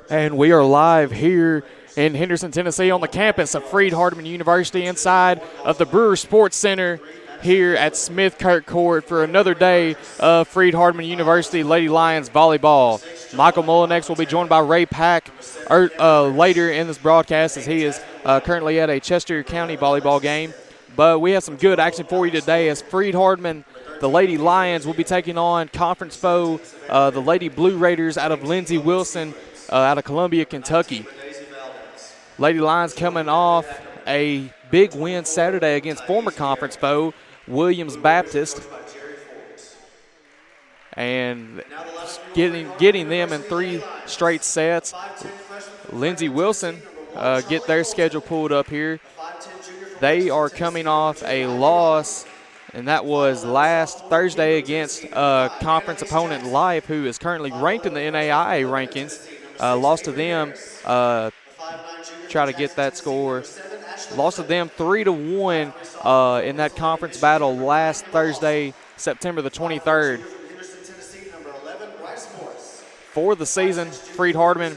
And we are live here in Henderson, Tennessee on the campus of Freed-Hardeman University inside of the Brewer Sports Center here at Smith Kirk Court for another day of Freed-Hardeman University Lady Lions volleyball. Michael Mullinex will be joined by Ray Pack later in this broadcast as he is currently at a Chester County volleyball game. But we have some good action for you today as Freed-Hardeman, the Lady Lions, will be taking on conference foe, the Lady Blue Raiders out of Lindsey Wilson out of Columbia, Kentucky. Lady Lions coming off a big win Saturday against former conference foe, Williams Baptist, and getting them in 3 straight sets. Lindsey Wilson get their schedule pulled up here. They are coming off a loss, and that was last Thursday against conference opponent Life, who is currently ranked in the NAIA rankings. Lost to them, try to get that score. Lost to them 3-1 in that conference battle last Thursday, September the 23rd. For the season, Freed-Hardeman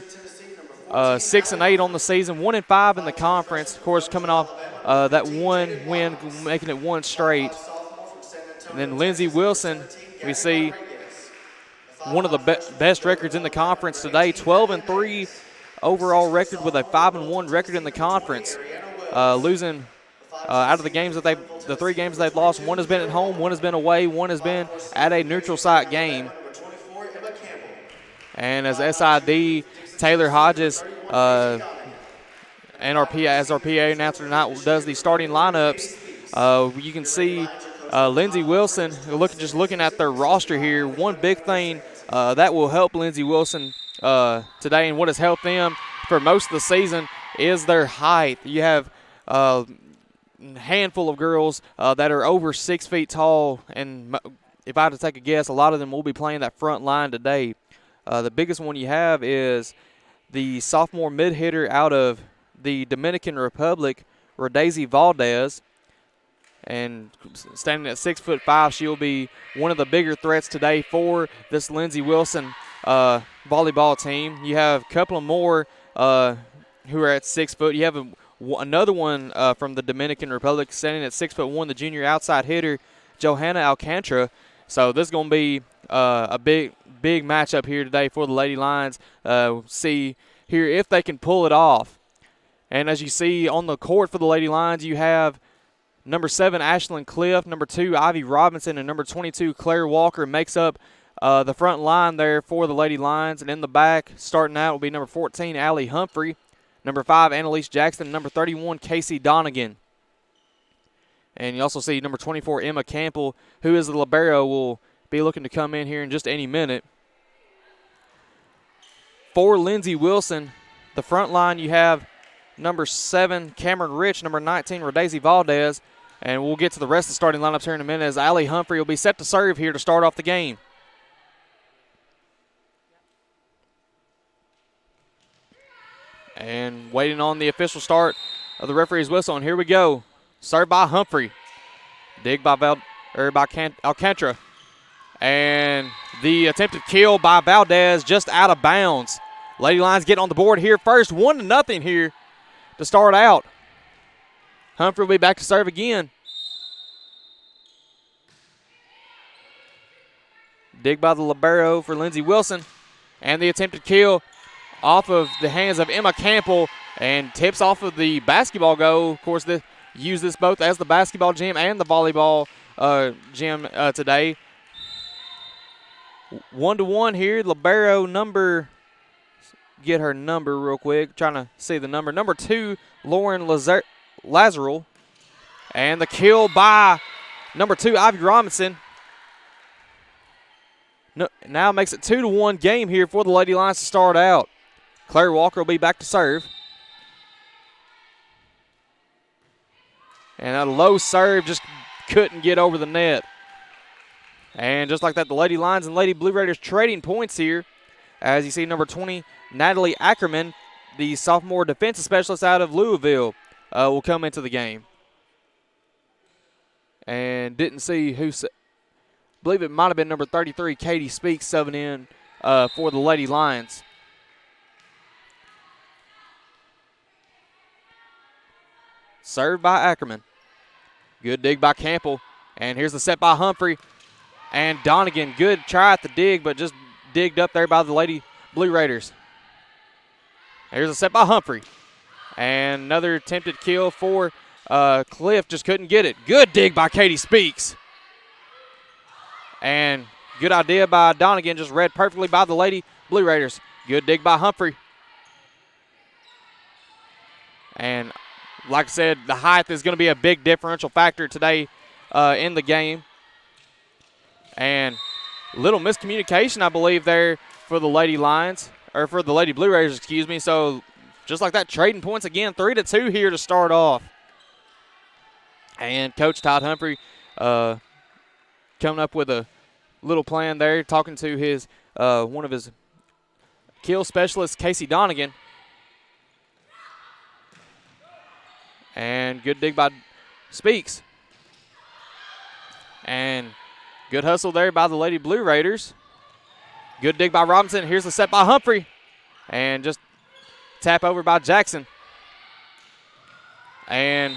6-8 on the season, 1-5 in the conference. Of course, coming off that one win, making it 1 straight. And then Lindsey Wilson, we see one of the best records in the conference today, 12-3 overall record with a 5-1 record in the conference. Losing out of the games that the 3 games they've lost, 1 has been at home, 1 has been away, 1 has been at a neutral site game. And as SID, Taylor Hodges, and our PA announcer tonight does the starting lineups, you can see Lindsey Wilson, just looking at their roster here, one big thing that will help Lindsey Wilson today and what has helped them for most of the season is their height. You have a handful of girls that are over 6 feet tall, and if I had to take a guess, a lot of them will be playing that front line today. The biggest one you have is the sophomore mid-hitter out of the Dominican Republic, Rodaisie Valdez. And standing at 6'5", she'll be one of the bigger threats today for this Lindsey Wilson volleyball team. You have a couple of more who are at 6 foot. You have another one from the Dominican Republic standing at 6'1", the junior outside hitter, Johanna Alcantara. So this is going to be a big matchup here today for the Lady Lions. See here if they can pull it off. And as you see on the court for the Lady Lions, you have number 7, Ashlyn Cliff, number 2, Ivy Robinson, and number 22, Claire Walker makes up the front line there for the Lady Lions. And in the back, starting out, will be number 14, Allie Humphrey, number 5, Annalise Jackson, number 31, Casey Donegan. And you also see number 24, Emma Campbell, who is the libero, will be looking to come in here in just any minute. For Lindsey Wilson, the front line, you have number 7, Cameron Rich, number 19, Rodaisie Valdez. And we'll get to the rest of the starting lineups here in a minute as Allie Humphrey will be set to serve here to start off the game. And waiting on the official start of the referee's whistle. And here we go. Served by Humphrey. Dig by Alcantara. And the attempted kill by Valdez just out of bounds. Lady Lions get on the board here first. 1-0 here to start out. Humphrey will be back to serve again. Dig by the libero for Lindsey Wilson. And the attempted kill off of the hands of Emma Campbell and tips off of the basketball goal. Of course, use this both as the basketball gym and the volleyball gym today. 1-1 here. Libero number, get her number real quick. Trying to see the number. Number 2, Lauren Lazarel. And the kill by number 2, Ivy Robinson. Now makes it 2-1 game here for the Lady Lions to start out. Claire Walker will be back to serve. And a low serve just couldn't get over the net. And just like that, the Lady Lions and Lady Blue Raiders trading points here. As you see, number 20, Natalie Ackerman, the sophomore defensive specialist out of Louisville, will come into the game. And didn't see who, believe it might have been number 33, Katie Speaks, subbing in for the Lady Lions. Served by Ackerman. Good dig by Campbell. And here's the set by Humphrey. And Donegan, good try at the dig, but just digged up there by the Lady Blue Raiders. Here's a set by Humphrey. And another attempted kill for Cliff, just couldn't get it. Good dig by Katie Speaks. And good idea by Donegan, just read perfectly by the Lady Blue Raiders. Good dig by Humphrey. And like I said, the height is going to be a big differential factor today in the game. And little miscommunication, I believe, there for the Lady Lions, or for the Lady Blue Raiders, excuse me. So just like that, trading points again, 3-2 here to start off. And Coach Todd Humphrey coming up with a little plan there, talking to his one of his kill specialists, Casey Donegan. And good dig by Speaks. And good hustle there by the Lady Blue Raiders. Good dig by Robinson. Here's the set by Humphrey. And just tap over by Jackson. And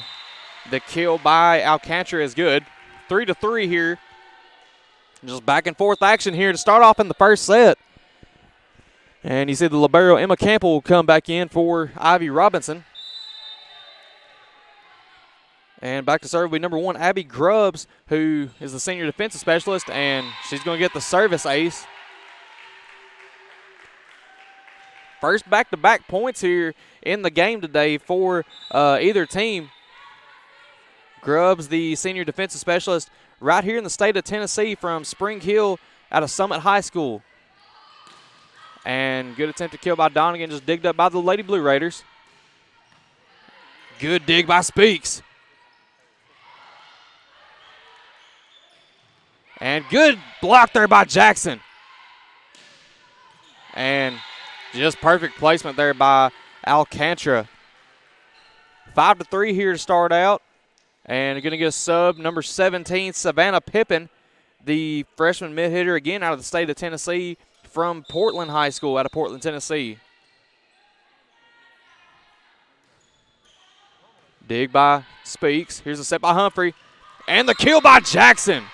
the kill by Alcantara is good. 3-3 here. Just back and forth action here to start off in the first set. And you see the libero Emma Campbell will come back in for Ivy Robinson. And back to serve will be number 1, Abby Grubbs, who is the senior defensive specialist, and she's going to get the service ace. First back-to-back points here in the game today for either team. Grubbs, the senior defensive specialist, right here in the state of Tennessee from Spring Hill out of Summit High School. And good attempt to kill by Donegan, just digged up by the Lady Blue Raiders. Good dig by Speaks. And good block there by Jackson. And just perfect placement there by Alcantara. 5-3 here to start out. And going to get a sub, number 17, Savannah Pippin, the freshman mid-hitter, again out of the state of Tennessee from Portland High School out of Portland, Tennessee. Dig by Speaks. Here's a set by Humphrey. And the kill by Jackson.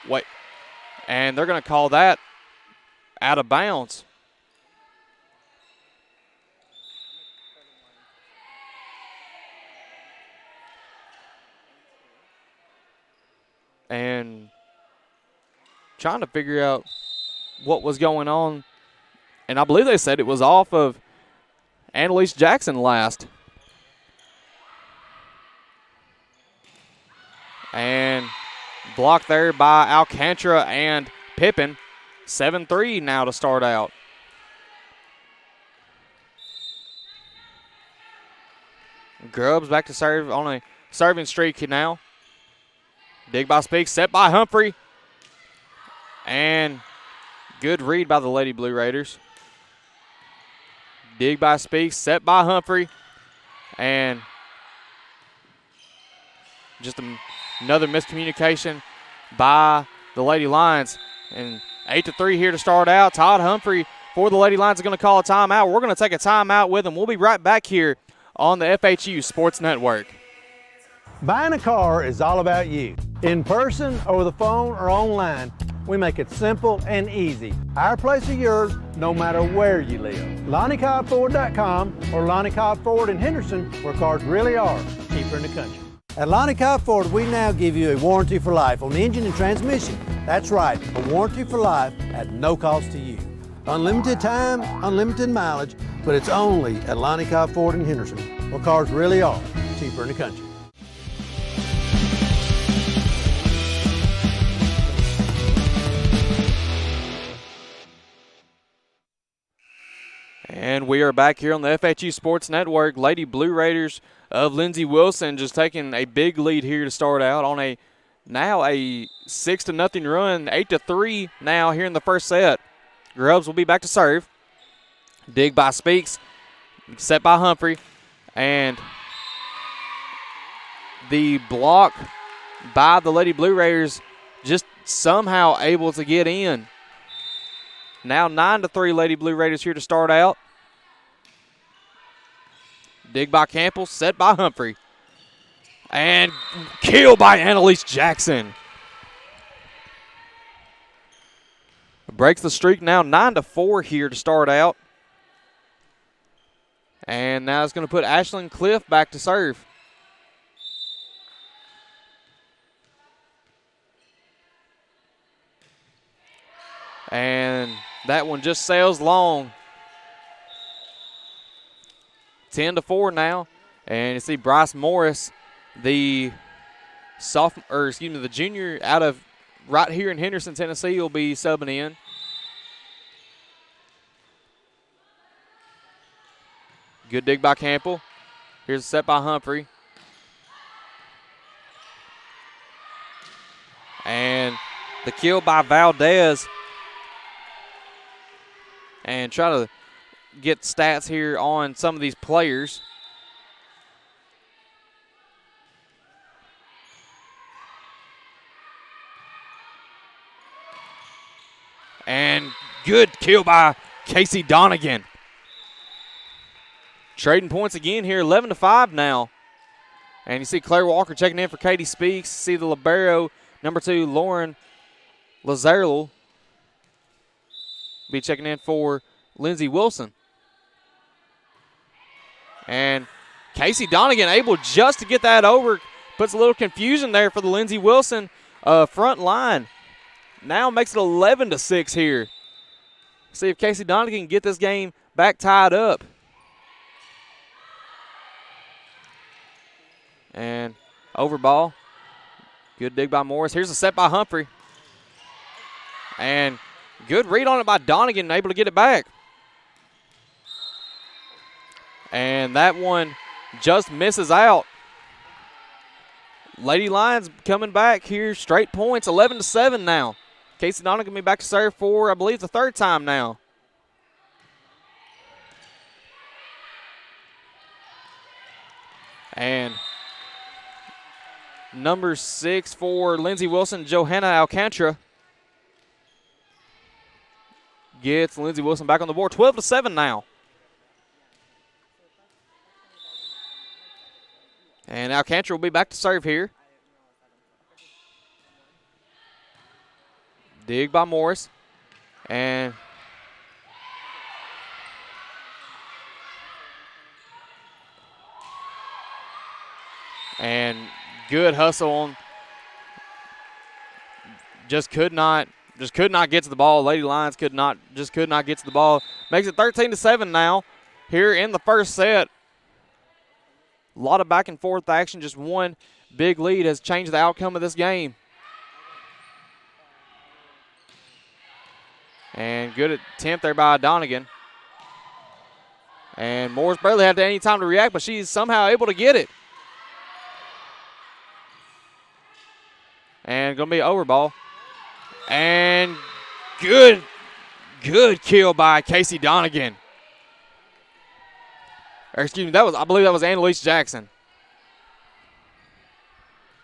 Wait. And they're going to call that out of bounds. And trying to figure out what was going on. And I believe they said it was off of Annalise Jackson last. And blocked there by Alcantara and Pippin. 7-3 now to start out. Grubbs back to serve on a serving streak now. Dig by Speaks, set by Humphrey. And good read by the Lady Blue Raiders. Dig by Speaks, set by Humphrey. And just another miscommunication by the Lady Lions. And 8-3 here to start out. Todd Humphrey for the Lady Lions is going to call a timeout. We're going to take a timeout with him. We'll be right back here on the FHU Sports Network. Buying a car is all about you. In person, over the phone, or online, we make it simple and easy. Our place is yours, no matter where you live. LonnieCobbFord.com or Lonnie Cobb Ford in Henderson, where cars really are cheaper in the country. At Lonnie Cobb Ford, we now give you a warranty for life on the engine and transmission. That's right, a warranty for life at no cost to you. Unlimited time, unlimited mileage, but it's only at Lonnie Cobb Ford in Henderson, where cars really are cheaper in the country. And we are back here on the FHU Sports Network. Lady Blue Raiders of Lindsey Wilson just taking a big lead here to start out on a 6-0 run, 8-3 now here in the first set. Grubbs will be back to serve. Dig by Speaks, set by Humphrey, and the block by the Lady Blue Raiders just somehow able to get in. Now 9-3 Lady Blue Raiders here to start out. Dig by Campbell, set by Humphrey. And kill by Annalise Jackson. Breaks the streak now 9-4 here to start out. And now it's going to put Ashlyn Cliff back to serve. And that one just sails long. 10-4 now. And you see Bryce Morris, the junior out of right here in Henderson, Tennessee, will be subbing in. Good dig by Campbell. Here's a set by Humphrey. And the kill by Valdez. And try to get stats here on some of these players. And good kill by Casey Donegan. Trading points again here, 11-5 now. And you see Claire Walker checking in for Katie Speaks. See the libero, number 2, Lauren Lazarlo, be checking in for Lindsey Wilson. And Casey Donegan able just to get that over. Puts a little confusion there for the Lindsey Wilson front line. Now makes it 11-6 here. See if Casey Donegan can get this game back tied up. And over ball. Good dig by Morris. Here's a set by Humphrey. And good read on it by Donegan, able to get it back. And that one just misses out. Lady Lions coming back here. Straight points, 11-7 now. Casey Donegan be back to serve for, I believe, the third time now. And number 6 for Lindsey Wilson, Johanna Alcantara, gets Lindsey Wilson back on the board. 12-7 now. And Alcantara will be back to serve here. Dig by Morris. And good hustle on. Just could not get to the ball. Lady Lions could not get to the ball. Makes it 13-7 now here in the first set. A lot of back and forth action. Just one big lead has changed the outcome of this game. And good attempt there by Donegan. And Morris barely had any time to react, but she's somehow able to get it. And going to be over ball. And good kill by Casey Donegan. Or excuse me, I believe that was Annalise Jackson.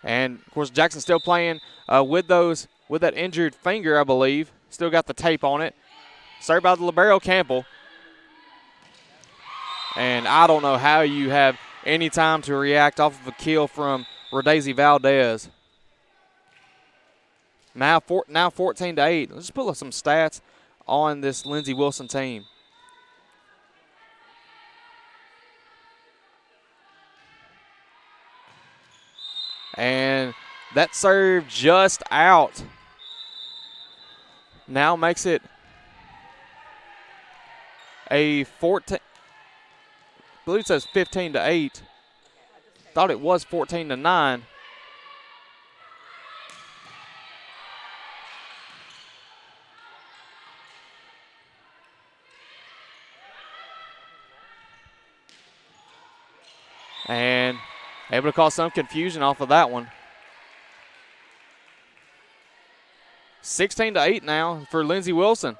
And of course Jackson's still playing with that injured finger, I believe. Still got the tape on it. Served by the libero Campbell. And I don't know how you have any time to react off of a kill from Rodazy Valdez. Now 14-8. Let's pull up some stats on this Lindsey Wilson team. And that serve just out. Now makes it a 14. I believe it says 15-8. Thought it was 14-9. And able to cause some confusion off of that one. 16-8 now for Lindsey Wilson.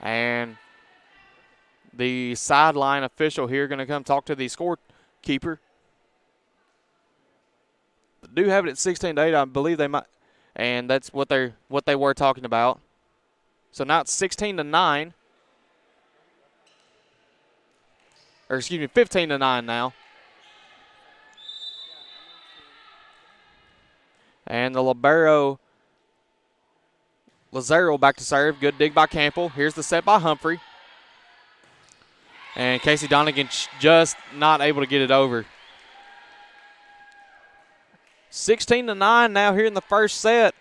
And the sideline official here going to come talk to the scorekeeper. Do have it at 16-8. I believe they might, and that's what they were talking about. So now it's 16-9. or excuse me, 15-9 now. And the libero, Lazaro back to serve. Good dig by Campbell. Here's the set by Humphrey. And Casey Donegan just not able to get it over. 16-9 now here in the first set.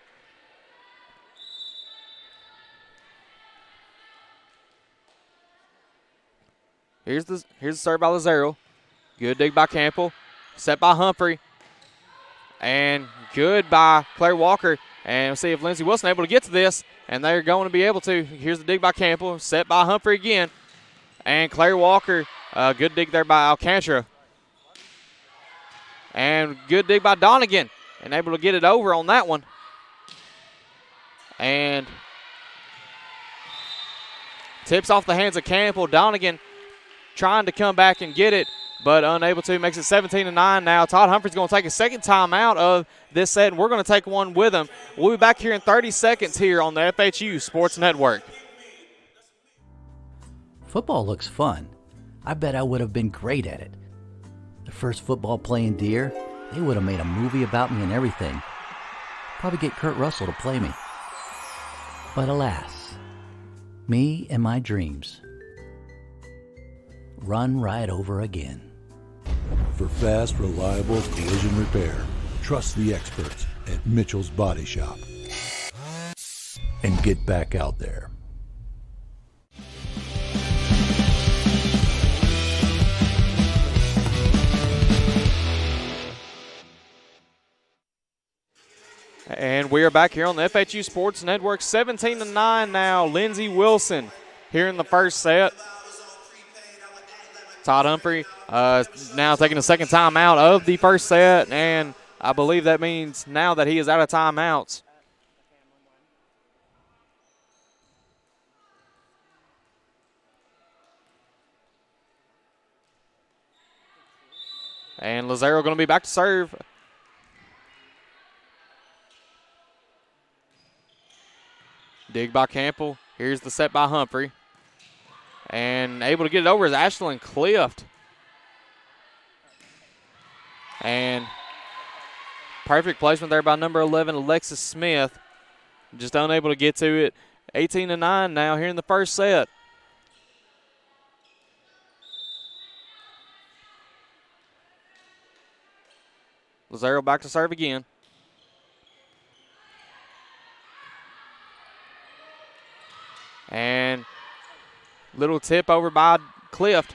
Here's the serve by Lazaro. Good dig by Campbell. Set by Humphrey. And good by Claire Walker. And we'll see if Lindsey Wilson able to get to this. And they're going to be able to. Here's the dig by Campbell. Set by Humphrey again. And Claire Walker. Good dig there by Alcantara. And good dig by Donegan. And able to get it over on that one. And tips off the hands of Campbell. Donegan trying to come back and get it, but unable to. Makes it 17-9 now. Todd Humphrey's going to take a second time out of this set, and we're going to take one with him. We'll be back here in 30 seconds here on the FHU Sports Network. Football looks fun. I bet I would have been great at it. The first football playing Deer, they would have made a movie about me and everything. Probably get Kurt Russell to play me. But alas, me and my dreams run right over again. For fast, reliable collision repair, trust the experts at Mitchell's Body Shop. And get back out there. And we are back here on the FHU Sports Network. 17-9 now. Lindsey Wilson here in the first set. Todd Humphrey now taking a second time out of the first set, and I believe that means now that he is out of timeouts. And Lazaro going to be back to serve. Dig by Campbell. Here's the set by Humphrey. And able to get it over is Ashlyn Clift. And perfect placement there by number 11, Alexis Smith. Just unable to get to it. 18-9 now here in the first set. Lazaro back to serve again. And little tip over by Clift.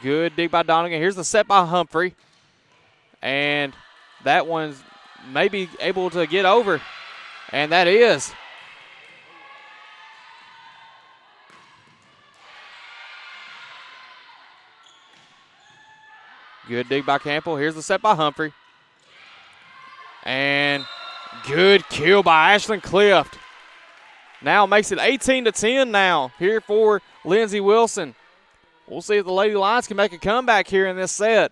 Good dig by Donegan. Here's the set by Humphrey. And that one's maybe able to get over. And that is. Good dig by Campbell. Here's the set by Humphrey. And good kill by Ashlyn Clift. Now makes it 18-10 now here for Lindsey Wilson. We'll see if the Lady Lions can make a comeback here in this set.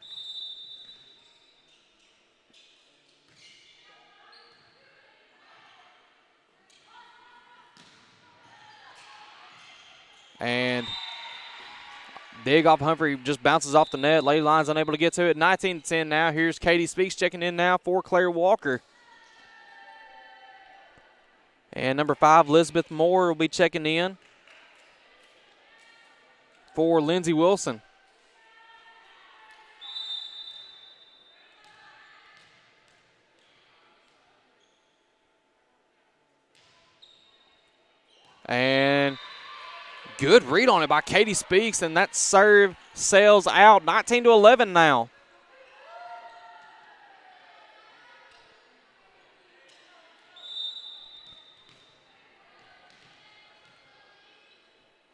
And dig off Humphrey just bounces off the net. Lady Lions unable to get to it. 19-10 now. Here's Katie Speaks checking in now for Claire Walker. And number 5, Elizabeth Moore will be checking in for Lindsey Wilson. And good read on it by Katie Speaks, and that serve sails out. 19-11 now.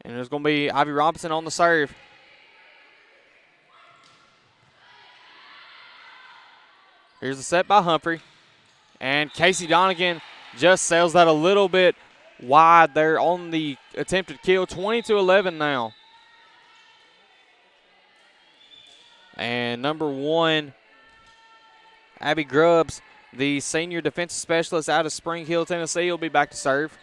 And there's going to be Ivy Robinson on the serve. Here's the set by Humphrey. And Casey Donegan just sails that a little bit wide there on the attempted kill. 20-11 now. And number 1, Abby Grubbs, the senior defensive specialist out of Spring Hill, Tennessee, will be back to serve.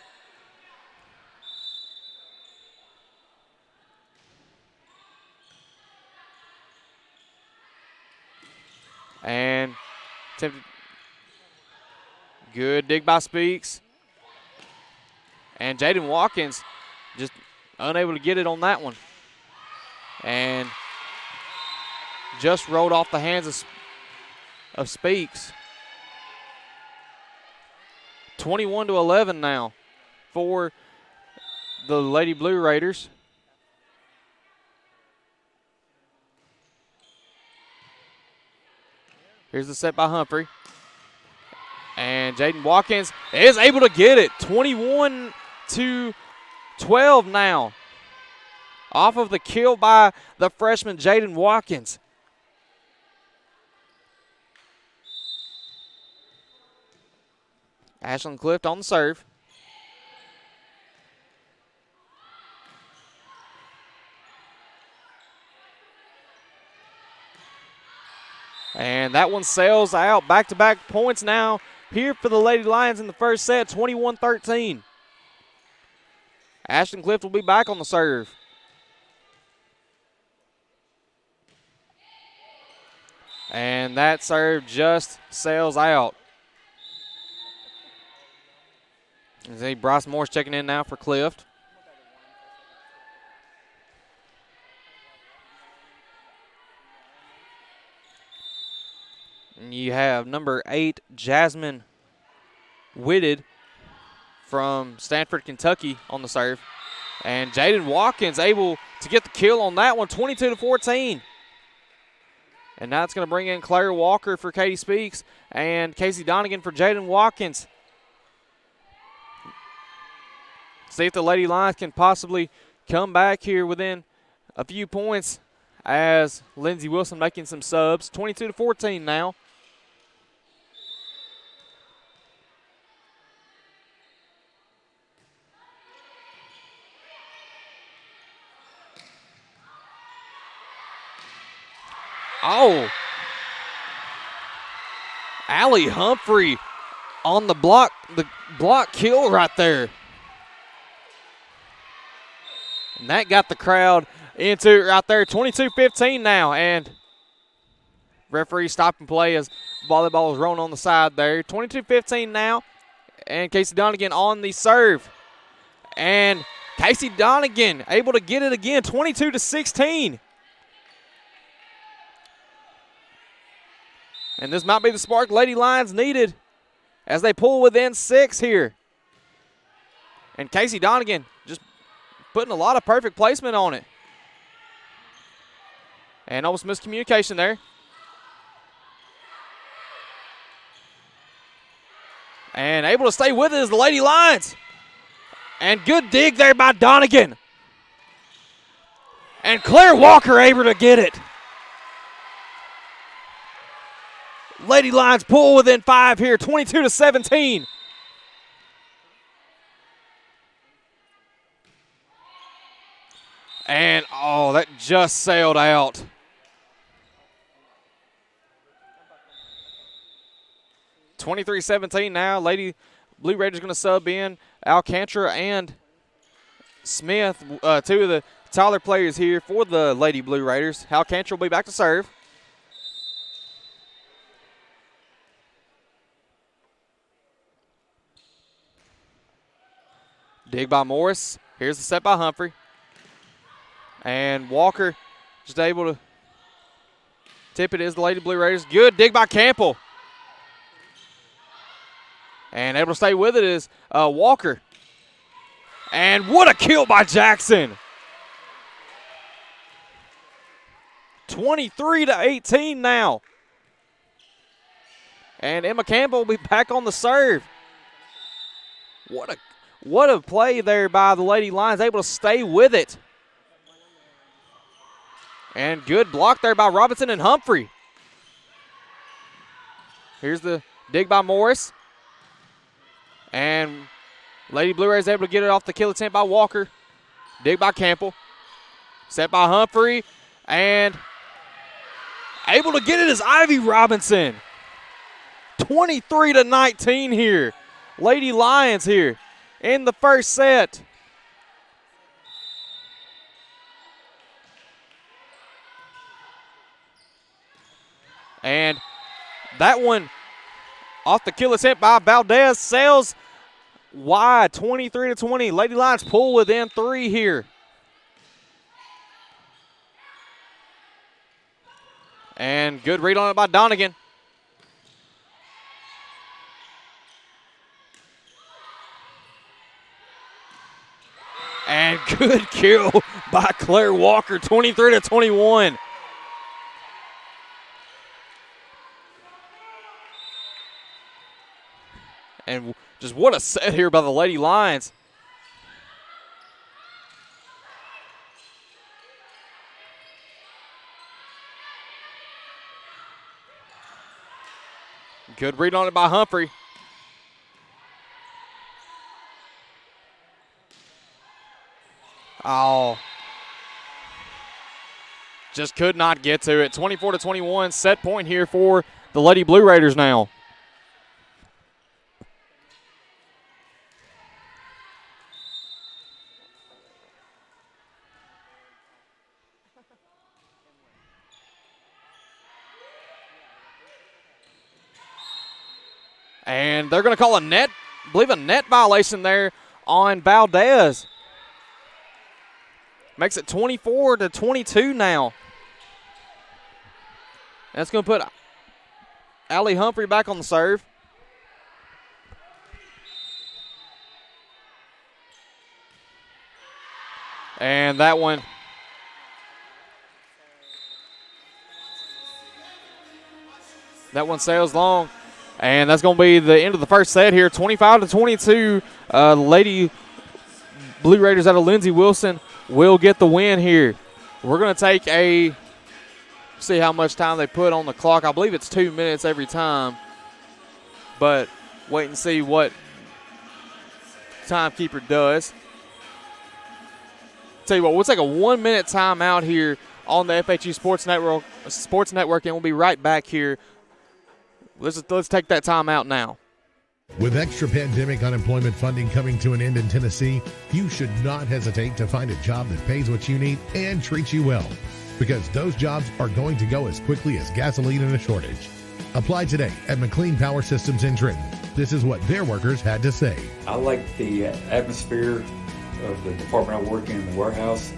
Good dig by Speaks. And Jaden Watkins just unable to get it on that one. And just rolled off the hands of Speaks. 21-11 now for the Lady Blue Raiders. Here's the set by Humphrey. And Jaden Watkins is able to get it. 21-12 now. Off of the kill by the freshman Jaden Watkins. Ashlyn Clift on the serve. And that one sails out. Back-to-back points now here for the Lady Lions in the first set, 21-13. Ashton Clift will be back on the serve. And that serve just sails out. See Bryce Morris checking in now for Clift. And you have number 8, Jasmine Whitted from Stanford, Kentucky on the serve. And Jaden Watkins able to get the kill on that one, 22-14. And now it's going to bring in Claire Walker for Katie Speaks and Casey Donegan for Jaden Watkins. See if the Lady Lions can possibly come back here within a few points as Lindsey Wilson making some subs. 22-14 now. Oh, Allie Humphrey on the block kill right there. And that got the crowd into it right there. 22-15 now. And referee stopping play as volleyball is rolling on the side there. 22-15 now. And Casey Donegan on the serve. And Casey Donegan able to get it again, 22-16. And this might be the spark Lady Lions needed as they pull within 6 here. And Casey Donegan just putting a lot of perfect placement on it. And almost miscommunication there. And able to stay with it is the Lady Lions. And good dig there by Donegan. And Claire Walker able to get it. Lady Lions pull within 5 here, 22-17. And, oh, that just sailed out. (23-17) now. Lady Blue Raiders going to sub in Alcantara and Smith, 2 of the taller players here for the Lady Blue Raiders. Alcantara will be back to serve. Dig by Morris. Here's the set by Humphrey. And Walker just able to tip it is the Lady Blue Raiders. Good dig by Campbell. And able to stay with it is Walker. And what a kill by Jackson. 23-18 now. And Emma Campbell will be back on the serve. What a play there by the Lady Lions, able to stay with it. And good block there by Robinson and Humphrey. Here's the dig by Morris. And Lady Blue Rays able to get it off the kill attempt by Walker. Dig by Campbell. Set by Humphrey. And able to get it is Ivy Robinson. 23-19 here. Lady Lions here in the first set. And that one Off the killer's hit by Valdez. Sails wide, 23-20. Lady Lions pull within 3 here. And good read on it by Donegan. And good kill by Claire Walker, 23-21. And just what a set here by the Lady Lions. Good read on it by Humphrey. Oh. Just could not get to it. 24-21, set point here for the Lady Blue Raiders now. And they're going to call a net, I believe a net violation there on Valdez. Makes it 24-22 now. That's going to put Allie Humphrey back on the serve. And that one sails long. And that's going to be the end of the first set here. 25-22. Lady Blue Raiders out of Lindsey Wilson will get the win here. We're going to take see how much time they put on the clock. I believe it's 2 minutes every time. But wait and see what timekeeper does. Tell you what, we'll take a 1 minute timeout here on the FHU Sports Network, and we'll be right back here. Let's take that time out now. With extra pandemic unemployment funding coming to an end in Tennessee, you should not hesitate to find a job that pays what you need and treats you well, because those jobs are going to go as quickly as gasoline in a shortage. Apply today at McLean Power Systems in Trenton. This is what their workers had to say. I like the atmosphere of the department I work in the warehouse,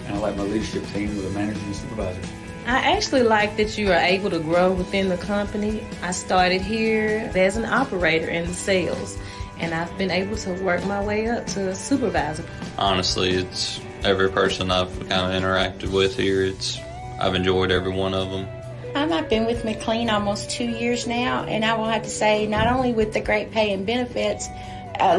and I like my leadership team with the managers and supervisors. I actually like that you are able to grow within the company. I started here as an operator in the sales, and I've been able to work my way up to a supervisor. Honestly, it's every person I've kind of interacted with here. I've enjoyed every one of them. I've been with McLean almost 2 years now, and I will have to say, not only with the great pay and benefits,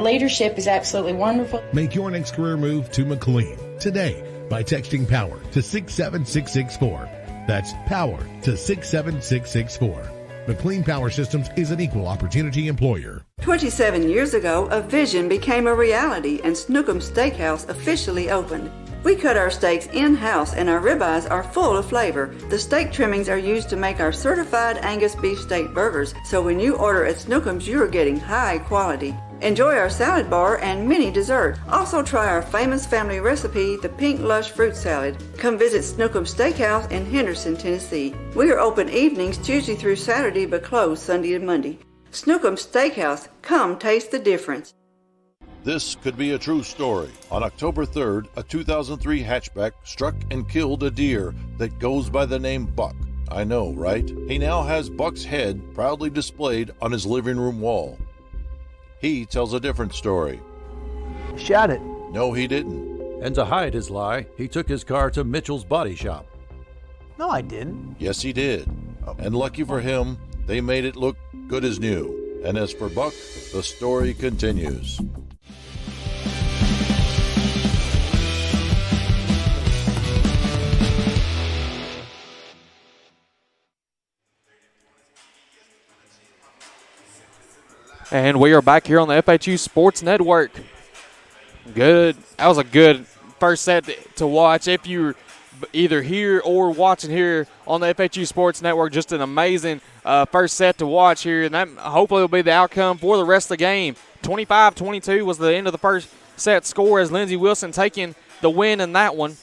leadership is absolutely wonderful. Make your next career move to McLean today by texting POWER to 67664. That's POWER to 67664. McLean Power Systems is an equal opportunity employer. 27 years ago, a vision became a reality and Snookum Steakhouse officially opened. We cut our steaks in-house and our ribeyes are full of flavor. The steak trimmings are used to make our certified Angus beef steak burgers, so when you order at Snookum's, you're getting high quality. Enjoy our salad bar and mini dessert. Also try our famous family recipe, the Pink Lush Fruit Salad. Come visit Snookum Steakhouse in Henderson, Tennessee. We are open evenings Tuesday through Saturday but closed Sunday and Monday. Snookum Steakhouse, come taste the difference. This could be a true story. On October 3rd, a 2003 hatchback struck and killed a deer that goes by the name Buck. I know, right? He now has Buck's head proudly displayed on his living room wall. He tells a different story. Shot it. No, he didn't. And to hide his lie, he took his car to Mitchell's Body Shop. No, I didn't. Yes, he did. And lucky for him, they made it look good as new. And as for Buck, the story continues. And we are back here on the FHU Sports Network. Good. That was a good first set to watch. If you're either here or watching here on the FHU Sports Network, just an amazing first set to watch here. And that hopefully will be the outcome for the rest of the game. 25-22 was the end of the first set score as Lindsey Wilson taking the win in that one.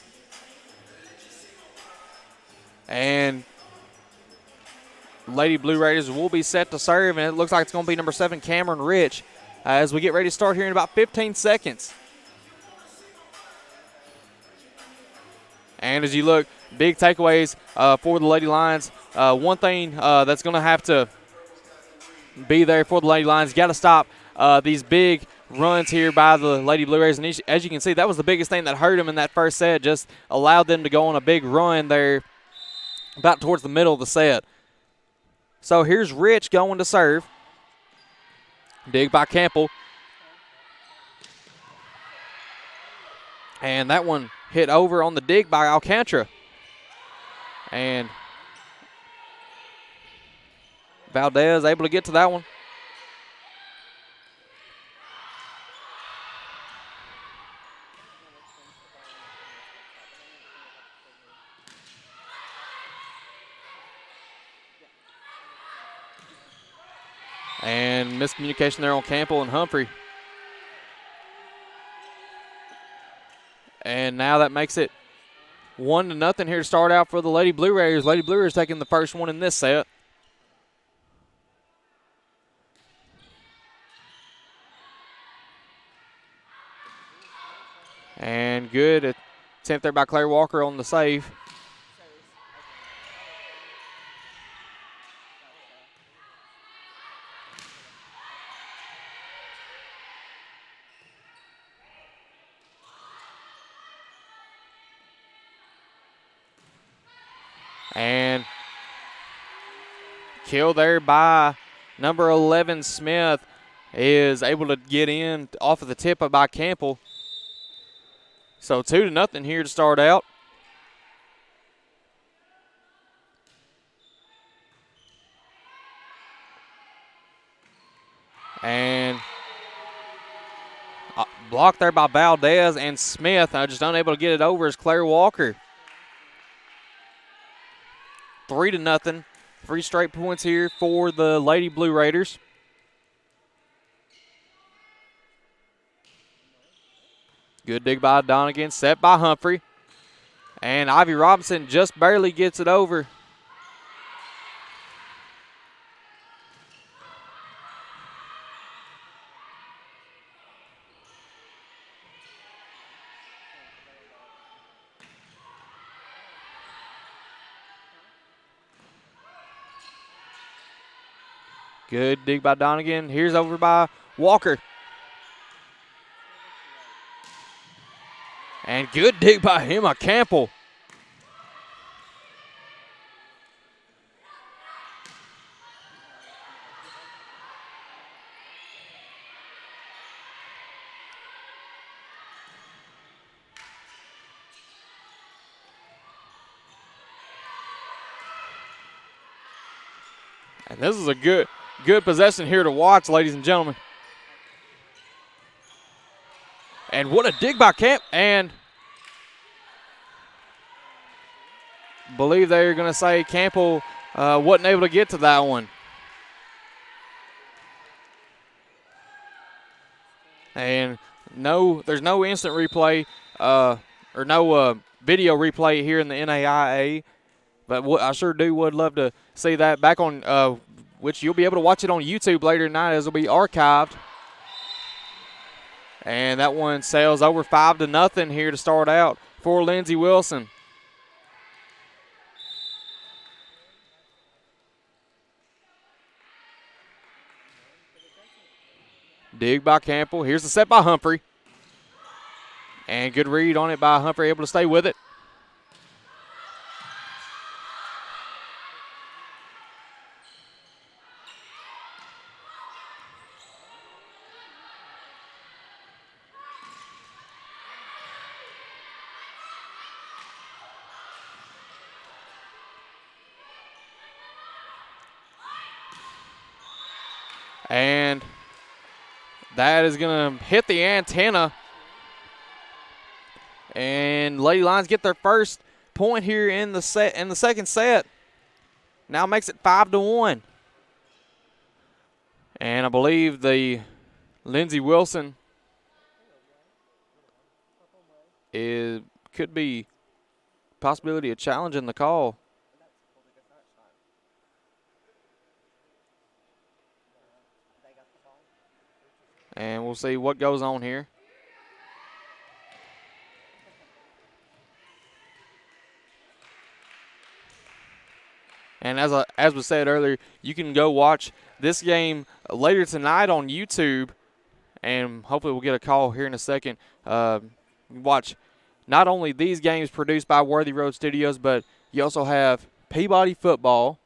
Lady Blue Raiders will be set to serve, and it looks like it's going to be number 7, Cameron Rich, as we get ready to start here in about 15 seconds. And as you look, big takeaways for the Lady Lions. One thing that's going to have to be there for the Lady Lions, got to stop these big runs here by the Lady Blue Raiders. And as you can see, that was the biggest thing that hurt them in that first set, just allowed them to go on a big run there about towards the middle of the set. So here's Rich going to serve. Dig by Campbell. And that one hit over on the dig by Alcantara. And Valdez able to get to that one. And miscommunication there on Campbell and Humphrey. And now that makes it 1-0 here to start out for the Lady Blue Raiders. Lady Blue Raiders taking the first one in this set. And good attempt there by Claire Walker on the save. And kill there by number 11, Smith, is able to get in off of the tip by Campbell. So 2-0 here to start out. And blocked there by Valdez and Smith. Just unable to get it over is Claire Walker. 3-0. 3 straight points here for the Lady Blue Raiders. Good dig by Donegan, set by Humphrey. And Ivy Robinson just barely gets it over. Good dig by Donegan. Here's over by Walker. And good dig by Emma Campbell. And this is a good possession here to watch, ladies and gentlemen. And what a dig by Camp. And believe they're going to say Campbell wasn't able to get to that one. And there's no instant replay or no video replay here in the NAIA. But I sure would love to see that back on, which you'll be able to watch it on YouTube later tonight as it'll be archived. And that one sails over 5-0 here to start out for Lindsey Wilson. Dig by Campbell. Here's the set by Humphrey. And good read on it by Humphrey, able to stay with it. And that is going to hit the antenna. And Lady Lions get their first point here in the second set. Now makes it 5-1. And I believe the Lindsey Wilson could be possibility of challenging the call. And we'll see what goes on here. And as was said earlier, you can go watch this game later tonight on YouTube, and hopefully we'll get a call here in a second. Watch not only these games produced by Worthy Road Studios, but you also have Peabody Football.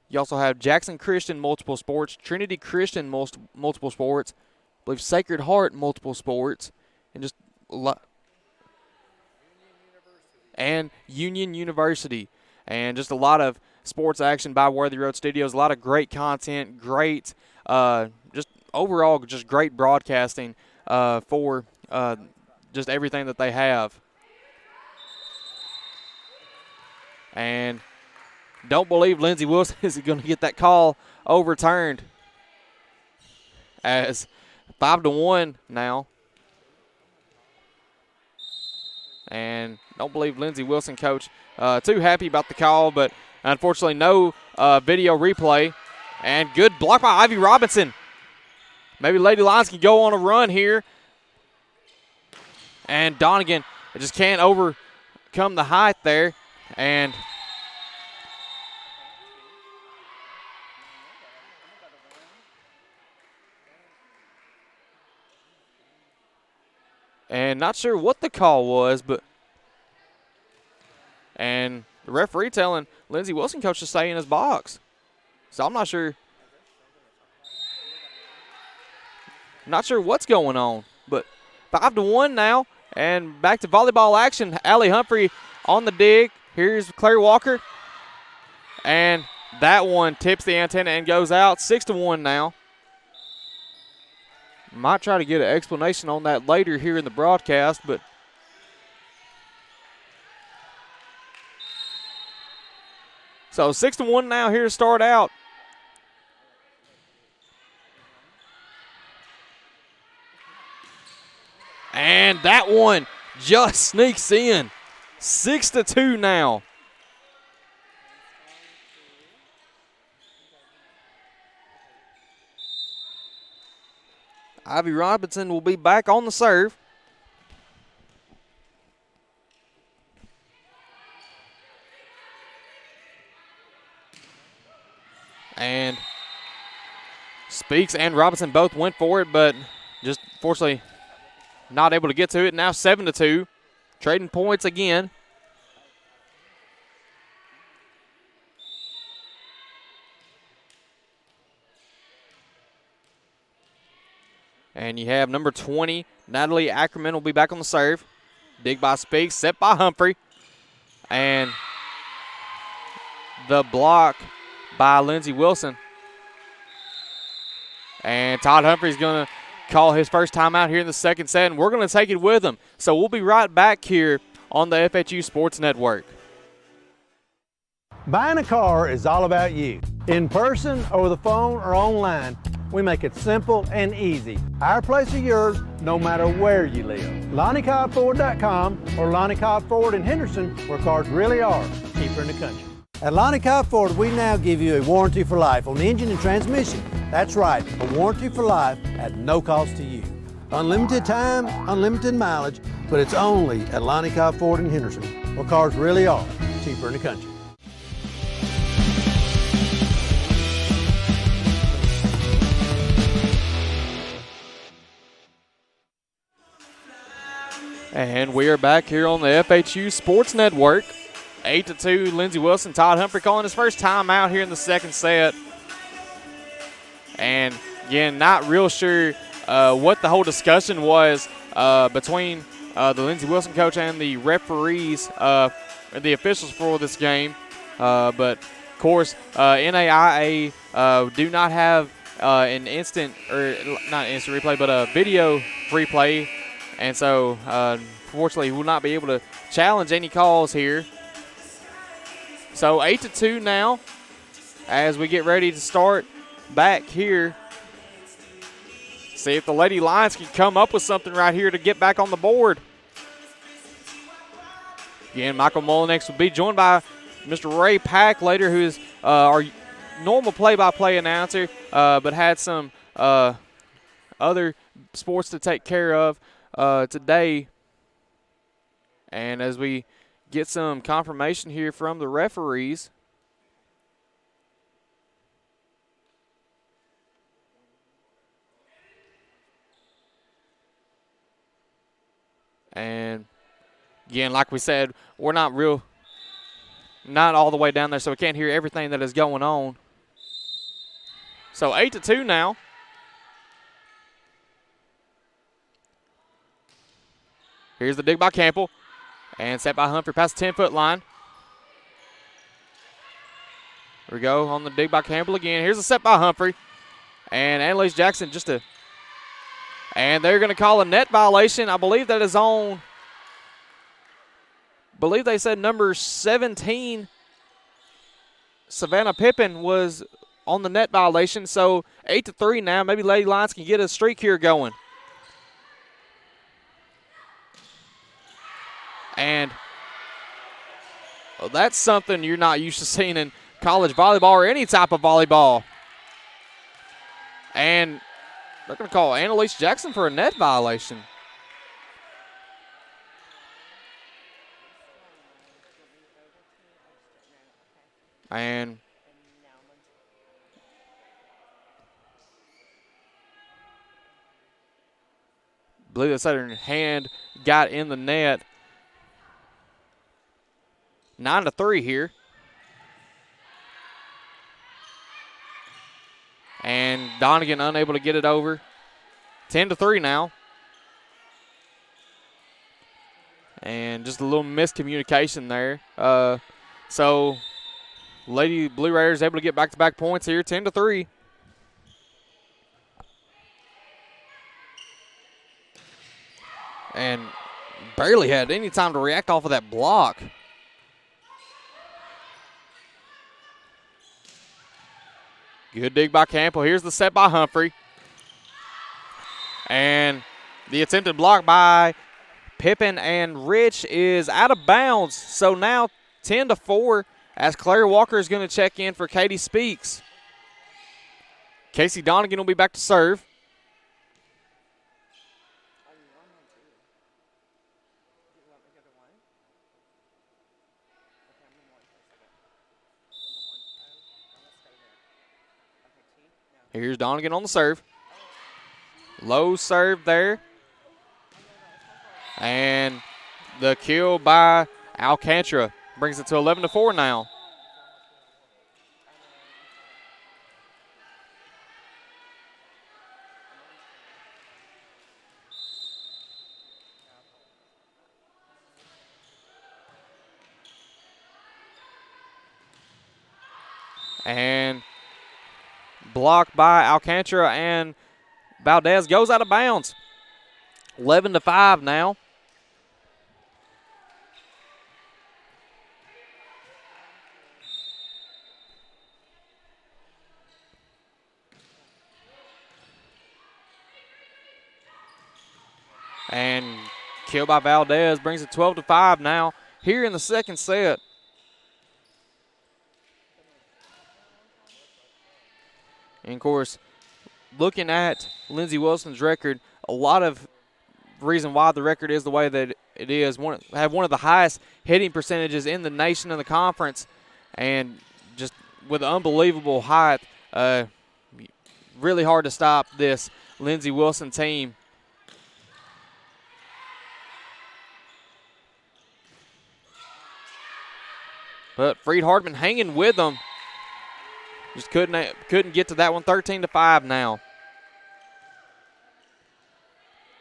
You also have Jackson Christian Multiple Sports, Trinity Christian Multiple Sports, I believe Sacred Heart Multiple Sports, and just a lot. And Union University, and just a lot of sports action by Worthy Road Studios. A lot of great content, great, just overall, just great broadcasting for just everything that they have. And don't believe Lindsey Wilson is going to get that call overturned. As 5-1 now. And don't believe Lindsey Wilson, coach, too happy about the call, but unfortunately no video replay. And good block by Ivy Robinson. Maybe Lady Lions can go on a run here. And Donegan just can't overcome the height there. And not sure what the call was, and the referee telling Lindsey Wilson coach to stay in his box. So I'm not sure. Not sure what's going on, but 5-1 now, and back to volleyball action. Allie Humphrey on the dig. Here's Claire Walker, and that one tips the antenna and goes out. 6-1 now. Might try to get an explanation on that later here in the broadcast, but so 6-1 now here to start out. And that one just sneaks in. 6-2 now. Ivy Robinson will be back on the serve. And Speaks and Robinson both went for it, but just fortunately not able to get to it. Now 7-2. Trading points again. And you have number 20, Natalie Ackerman will be back on the serve. Dig by Speaks, set by Humphrey. And the block by Lindsey Wilson. And Todd Humphrey's going to call his first timeout here in the second set, and we're going to take it with him. So we'll be right back here on the FHU Sports Network. Buying a car is all about you. In person, over the phone, or online, we make it simple and easy. Our place or yours, no matter where you live. LonnieCobbFord.com or Lonnie Cobb Ford in Henderson, where cars really are cheaper in the country. At Lonnie Cobb Ford, we now give you a warranty for life on the engine and transmission. That's right, a warranty for life at no cost to you. Unlimited time, unlimited mileage, but it's only at Lonnie Cobb Ford in Henderson, where cars really are cheaper in the country. And we are back here on the FHU Sports Network. 8-2, Lindsey Wilson. Todd Humphrey calling his first time out here in the second set. And again, not real sure what the whole discussion was between the Lindsey Wilson coach and the referees, the officials for this game. But of course, NAIA do not have an instant, or not instant replay, but a video replay. And so, unfortunately, we will not be able to challenge any calls here. So 8-2 now as we get ready to start back here. See if the Lady Lions can come up with something right here to get back on the board. Again, Michael Mullinex will be joined by Mr. Ray Pack later, who is our normal play-by-play announcer, but had some other sports to take care of today. And as we get some confirmation here from the referees, and again, like we said, we're not all the way down there, so we can't hear everything that is going on. So 8-2 now. Here's the dig by Campbell. And set by Humphrey past the 10-foot line. Here we go on the dig by Campbell again. Here's a set by Humphrey. And Annalise Jackson and they're going to call a net violation. I believe that is on, they said number 17, Savannah Pippin, was on the net violation. So 8-3 now. Maybe Lady Lions can get a streak here going. And that's something you're not used to seeing in college volleyball or any type of volleyball. And they're going to call Annalise Jackson for a net violation. And I believe the southern hand got in the net. 9-3 here. And Donegan unable to get it over. 10-3 now. And just a little miscommunication there. So Lady Blue Raiders able to get back-to-back points here, 10-3. And barely had any time to react off of that block. Good dig by Campbell. Here's the set by Humphrey. And the attempted block by Pippin and Rich is out of bounds. So now 10-4 as Claire Walker is going to check in for Katie Speaks. Casey Donegan will be back to serve. Here's Donegan on the serve. Low serve there. And the kill by Alcantara brings it to 11-4 now. And blocked by Alcantara, and Valdez goes out of bounds. 11-5 now. And kill by Valdez brings it 12-5 now here in the second set. And, of course, looking at Lindsey Wilson's record, a lot of reason why the record is the way that it is. Have one of the highest hitting percentages in the nation in the conference, and just with unbelievable height, really hard to stop this Lindsey Wilson team. But Freed-Hardeman hanging with them. Just couldn't get to that one. 13-5 now.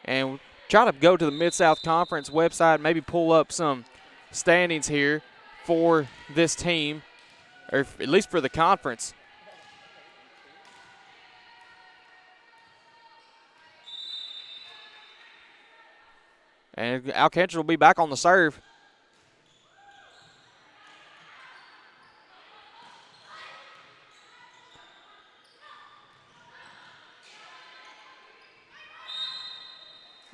And try to go to the Mid-South Conference website, maybe pull up some standings here for this team, or at least for the conference. And Alcantara will be back on the serve.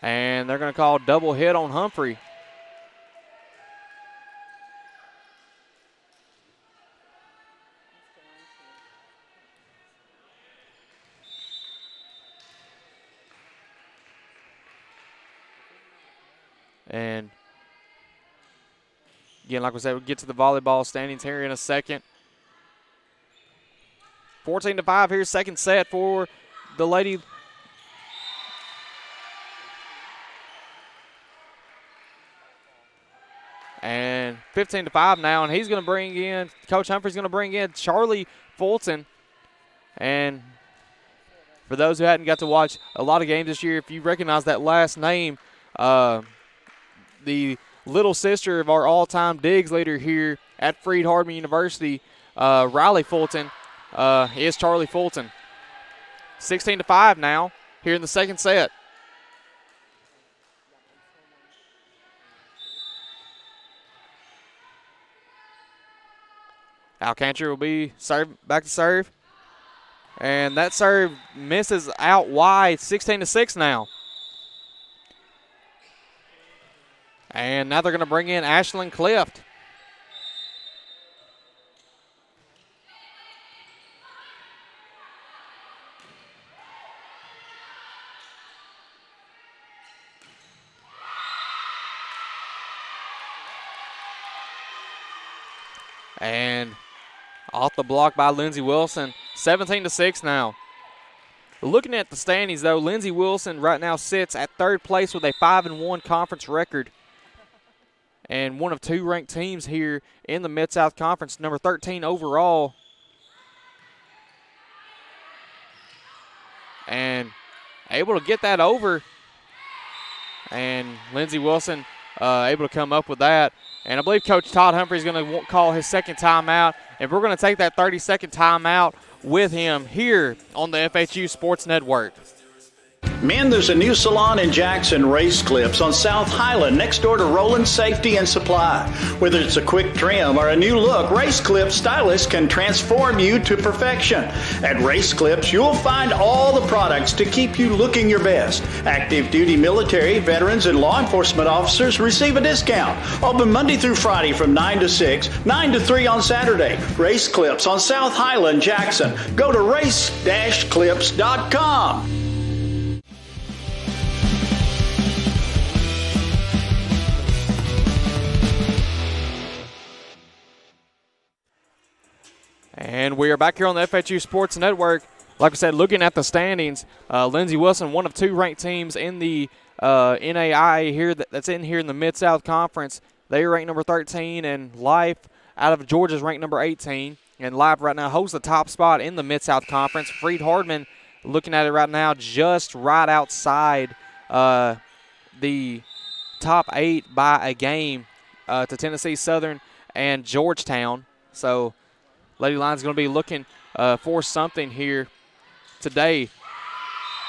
And they're going to call a double hit on Humphrey. And again, like we said, we'll get to the volleyball standings here in a second. 14-5 here, second set for the Lady. And 15-5 now, and he's going to bring in, Coach Humphrey's going to bring in Charlie Fulton. And for those who hadn't got to watch a lot of games this year, if you recognize that last name, the little sister of our all-time Diggs leader here at Freed-Hardeman University, Riley Fulton, is Charlie Fulton. 16-5 now here in the second set. Alcantara will be back to serve. And that serve misses out wide, 16-6 now. And now they're going to bring in Ashlyn Clift. And off the block by Lindsey Wilson, 17-6 now. Looking at the standings, though, Lindsey Wilson right now sits at third place with a 5-1 conference record. And one of two ranked teams here in the Mid-South Conference, number 13 overall. And able to get that over. And Lindsey Wilson able to come up with that. And I believe Coach Todd Humphrey is going to call his second timeout. And we're going to take that 30-second timeout with him here on the FHU Sports Network. Men, there's a new salon in Jackson, Race Clips, on South Highland, next door to Roland Safety and Supply. Whether it's a quick trim or a new look, Race Clips stylists can transform you to perfection. At Race Clips, you'll find all the products to keep you looking your best. Active duty military, veterans, and law enforcement officers receive a discount. Open Monday through Friday from 9 to 6, 9 to 3 on Saturday. Race Clips on South Highland, Jackson. Go to race-clips.com. And we are back here on the FHU Sports Network. Like I said, looking at the standings, Lindsey Wilson, one of two ranked teams in the NAIA here that's in here in the Mid-South Conference. They are ranked number 13, and Life out of Georgia is ranked number 18. And Life right now holds the top spot in the Mid-South Conference. Freed-Hardeman, looking at it right now, just right outside the top 8 by a game to Tennessee Southern and Georgetown. So Lady Lions going to be looking for something here today.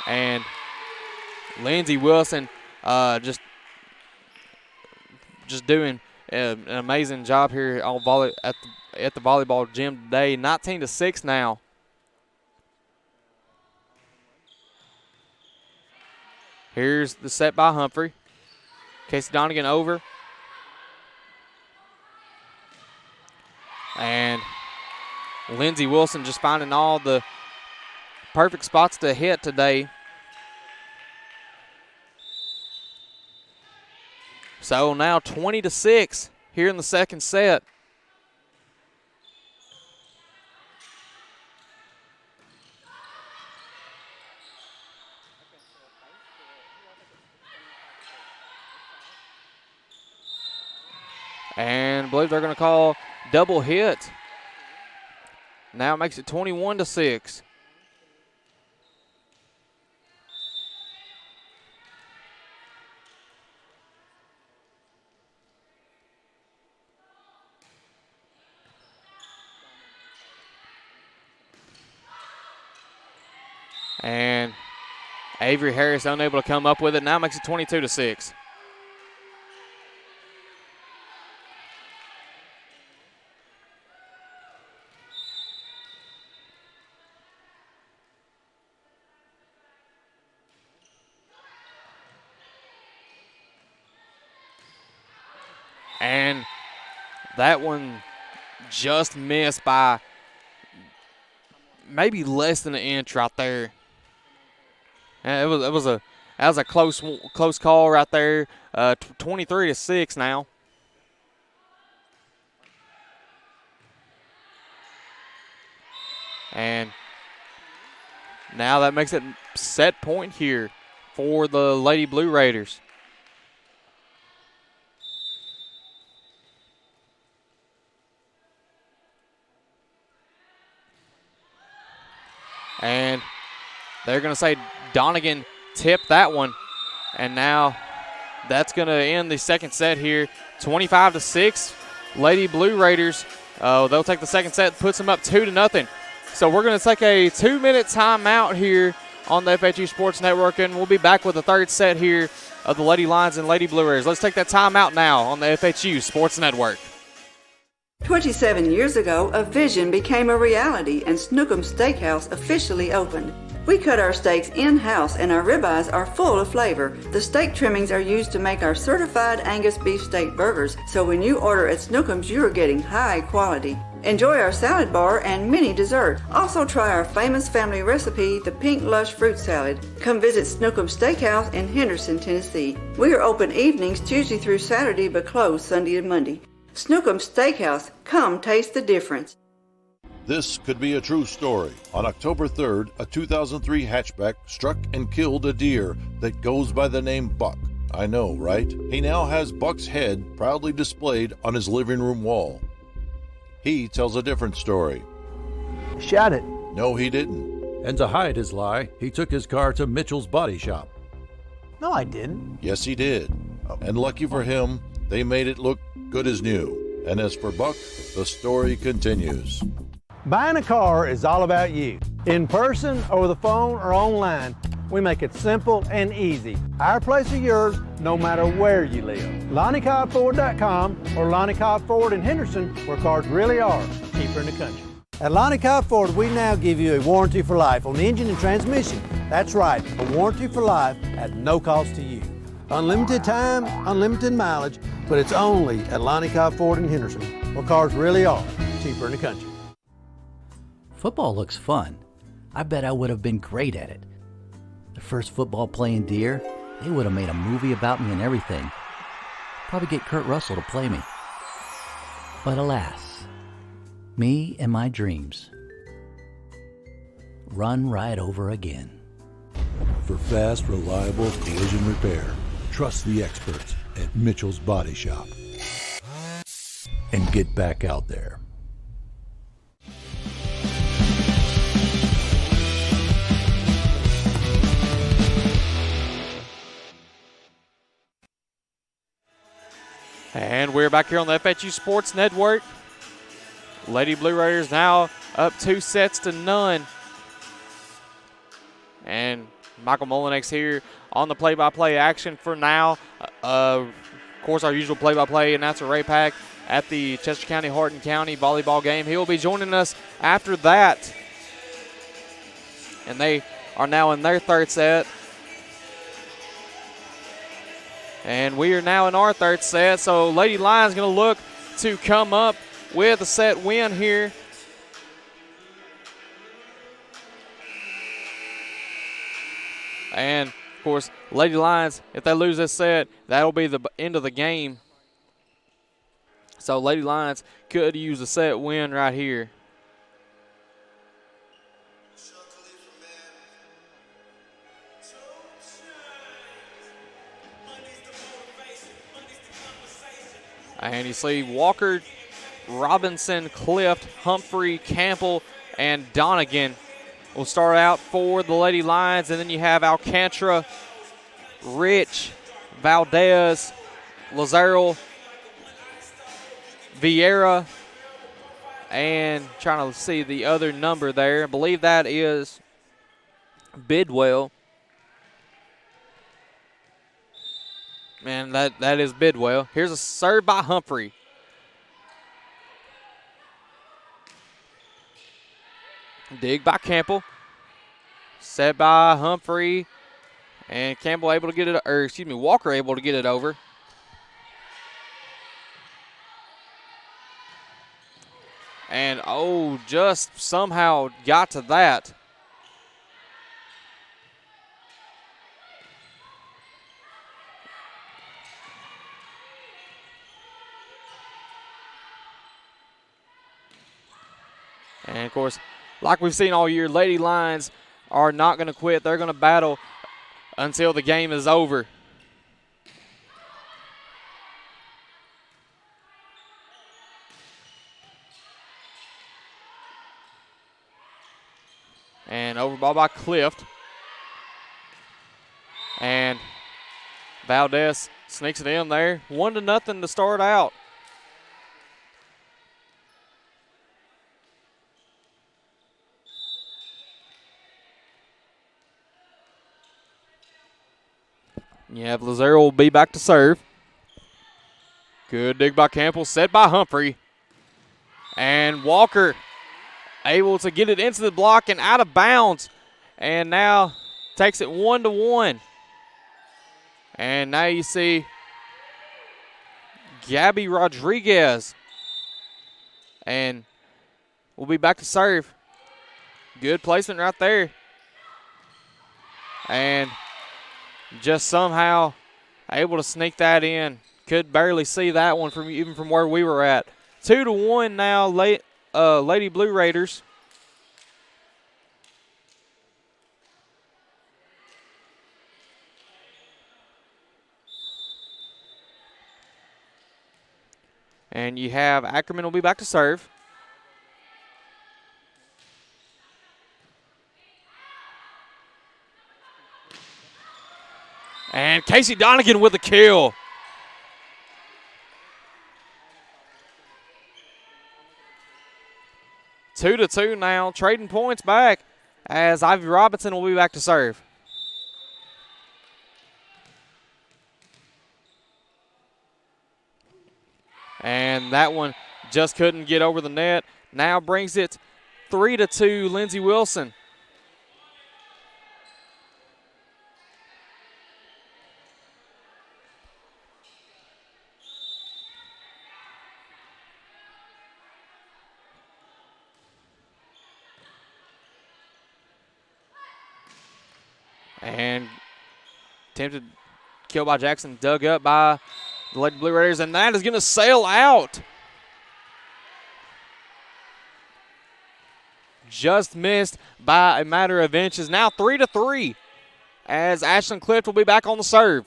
And Lindsey Wilson just doing an amazing job here on at the volleyball gym today. 19-6 now. Here's the set by Humphrey. Casey Donegan over. And Lindsey Wilson just finding all the perfect spots to hit today. So now 20-6 here in the second set. And I believe they're going to call double hit. Now it makes it 21-6. And Avery Harris unable to come up with it. Now it makes it 22-6. And that one just missed by maybe less than an inch right there. And it was That was a close call right there. 23-6 now. And now that makes it set point here for the Lady Blue Raiders. And they're going to say Donegan tipped that one. And now that's going to end the second set here. 25-6. Lady Blue Raiders, they'll take the second set, puts them up 2-0. So we're going to take a 2-minute timeout here on the FHU Sports Network, and we'll be back with the third set here of the Lady Lions and Lady Blue Raiders. Let's take that timeout now on the FHU Sports Network. 27 years ago, a vision became a reality and Snookums Steakhouse officially opened. We cut our steaks in-house and our ribeyes are full of flavor. The steak trimmings are used to make our certified Angus beef steak burgers, so when you order at Snookums, you are getting high quality. Enjoy our salad bar and mini dessert. Also try our famous family recipe, the Pink Lush Fruit Salad. Come visit Snookums Steakhouse in Henderson, Tennessee. We are open evenings Tuesday through Saturday but closed Sunday and Monday. Snookums Steakhouse, come taste the difference. This could be a true story. On October 3rd, a 2003 hatchback struck and killed a deer that goes by the name Buck. I know, right? He now has Buck's head proudly displayed on his living room wall. He tells a different story. Shot it. No, he didn't. And to hide his lie, he took his car to Mitchell's body shop. No, I didn't. Yes, he did. And lucky for him, they made it look good as new. And as for Buck, the story continues. Buying a car is all about you. In person, over the phone, or online, we make it simple and easy. Our place or yours, no matter where you live. LonnieCobbFord.com or Lonnie Cobb Ford in Henderson, where cars really are cheaper in the country. At Lonnie Cobb Ford, we now give you a warranty for life on the engine and transmission. That's right, a warranty for life at no cost to you. Unlimited time, unlimited mileage, but it's only at Lonnie Cobb Ford in Henderson, where cars really are cheaper in the country. Football looks fun. I bet I would have been great at it. The first football playing deer, they would have made a movie about me and everything. Probably get Kurt Russell to play me. But alas, me and my dreams run right over again. For fast, reliable collision repair, trust the experts at Mitchell's Body Shop. And get back out there. And we're back here on the FHU Sports Network. Lady Blue Raiders now up 2-0. And Michael Mullinex here on the play-by-play action for now. Of course, our usual play-by-play announcer Ray Pack at the Chester County Hardin County volleyball game. He will be joining us after that. And they are now in their third set. And we are now in our third set, so Lady Lions going to look to come up with a set win here. And, of course, Lady Lions, if they lose this set, that'll be the end of the game. So Lady Lions could use a set win right here. And you see Walker, Robinson, Clift, Humphrey, Campbell, and Donegan will start out for the Lady Lions. And then you have Alcantara, Rich, Valdez, Lazaro, Vieira, and trying to see the other number there. I believe that is Bidwell. And that is Bidwell. Here's a serve by Humphrey. Dig by Campbell. Set by Humphrey. And Campbell able to get it, or excuse me, Walker able to get it over. And, oh, just somehow got to that. And, of course, like we've seen all year, Lady Lions are not going to quit. They're going to battle until the game is over. And over ball by Clift. And Valdez sneaks it in there. 1-0 to start out. Yeah, Lazaro will be back to serve. Good dig by Campbell, set by Humphrey. And Walker able to get it into the block and out of bounds. And now takes it 1-1. And now you see Gabby Rodriguez. And we'll be back to serve. Good placement right there. And just somehow able to sneak that in. Could barely see that one even from where we were at. 2-1 now, Lady Blue Raiders. And you have Ackerman will be back to serve. And Casey Donegan with a kill. 2-2 now, trading points back as Ivy Robinson will be back to serve. And that one just couldn't get over the net. Now brings it 3-2, Lindsey Wilson. And attempted kill by Jackson, dug up by the Lady Blue Raiders, and that is going to sail out. Just missed by a matter of inches. Now 3-3 as Ashlyn Clift will be back on the serve.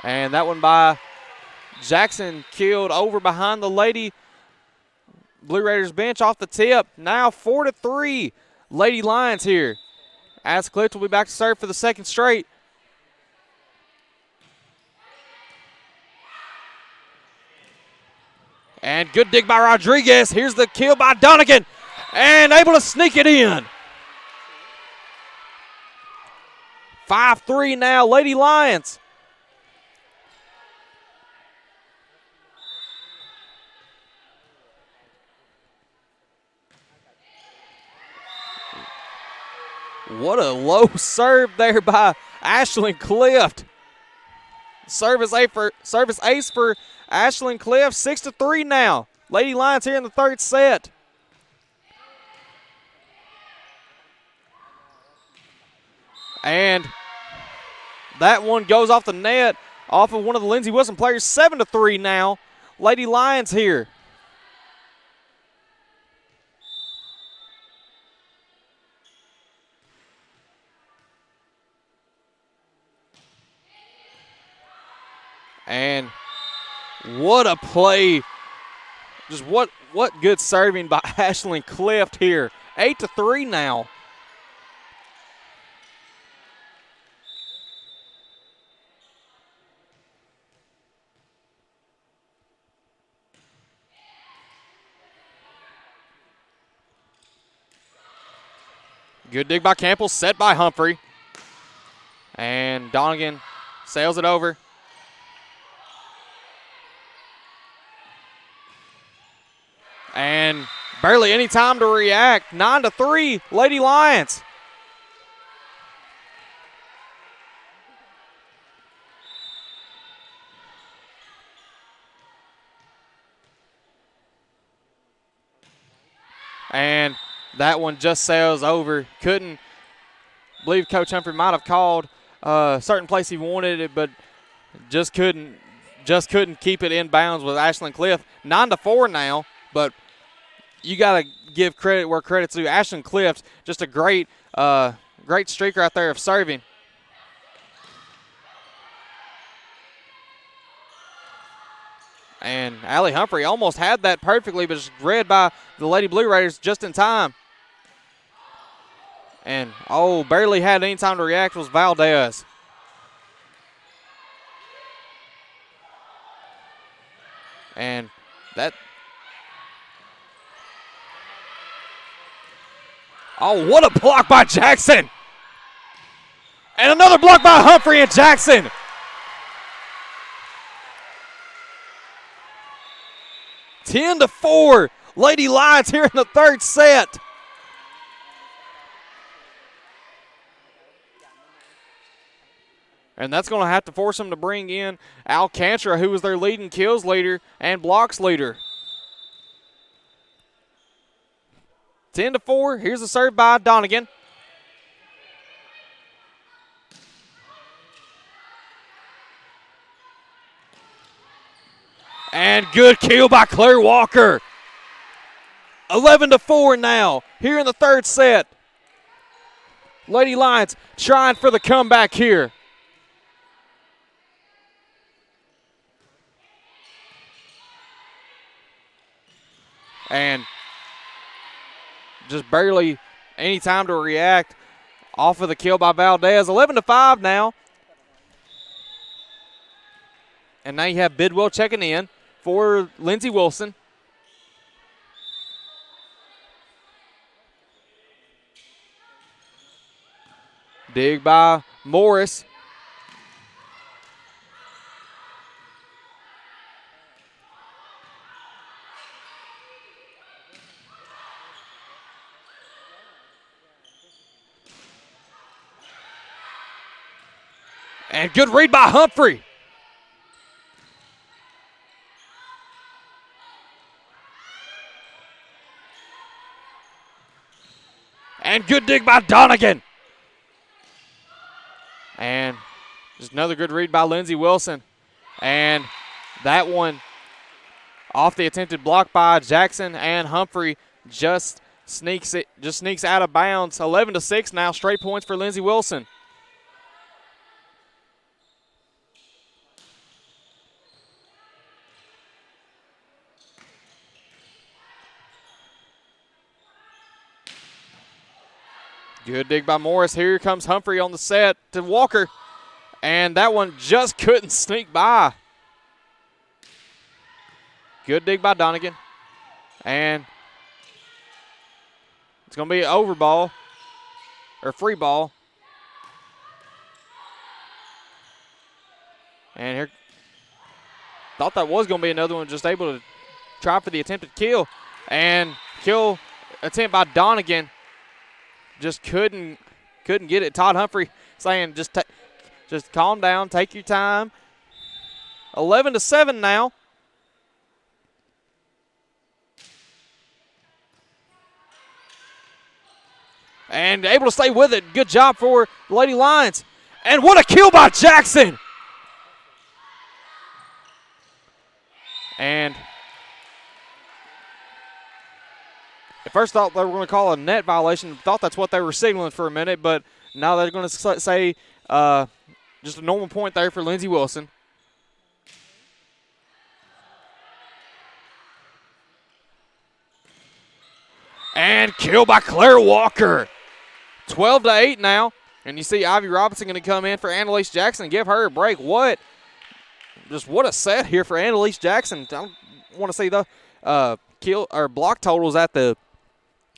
And that one by Jackson killed over behind the Lady Blue Raiders bench off the tip. Now 4-3 Lady Lions here. As Clift will be back to serve for the second straight. And good dig by Rodriguez. Here's the kill by Donegan. And able to sneak it in. 5-3 now, Lady Lions. What a low serve there by Ashlyn Clift. Service ace for Ashlyn Clift. 6-3 now. Lady Lions here in the third set. And that one goes off the net off of one of the Lindsey Wilson players. 7-3 now. Lady Lions here. And what a play. Just what good serving by Ashlyn Clift here. 8-3 now. Good dig by Campbell, set by Humphrey. And Donegan sails it over. And barely any time to react. 9-3, Lady Lions. And that one just sails over. Couldn't believe Coach Humphrey might have called certain place he wanted it, but just couldn't keep it in bounds with Ashlyn Cliff. 9-4 now, but you got to give credit where credit's due. Ashlyn Cliff, just a great streak right there of serving. And Allie Humphrey almost had that perfectly, but it's read by the Lady Blue Raiders just in time. And, barely had any time to react was Valdez. And that. Oh, what a block by Jackson. And another block by Humphrey and Jackson. Ten to 4, Lady Lions here in the third set. And that's going to have to force them to bring in Alcantara, who was their leading kills leader and blocks leader. 10 to 4, here's the serve by Donegan. And good kill by Claire Walker. 11 to 4 now, here in the third set. Lady Lions trying for the comeback here. And just barely any time to react off of the kill by Valdez. 11 to 5 now. And now you have Bidwell checking in for Lindsey Wilson. Dig by Morris. And good read by Humphrey. And good dig by Donegan. And just another good read by Lindsey Wilson. And that one off the attempted block by Jackson, and Humphrey just sneaks out of bounds. 11 to 6 now, straight points for Lindsey Wilson. Good dig by Morris. Here comes Humphrey on the set to Walker. And that one just couldn't sneak by. Good dig by Donegan. And it's going to be an over ball, or free ball. And here, thought that was going to be another one, just able to try for the attempted kill. And kill attempt by Donegan. Just couldn't get it. Todd Humphrey saying just calm down, take your time. 11 to 7 now. And able to stay with it. Good job for the Lady Lions. And what a kill by Jackson. And at first thought they were going to call a net violation. Thought that's what they were signaling for a minute, but now they're going to say just a normal point there for Lindsey Wilson. And kill by Claire Walker. 12 to 8 now. And you see Ivy Robinson going to come in for Annalise Jackson. Give her a break. What a set here for Annalise Jackson. I don't want to see the kill or block totals at the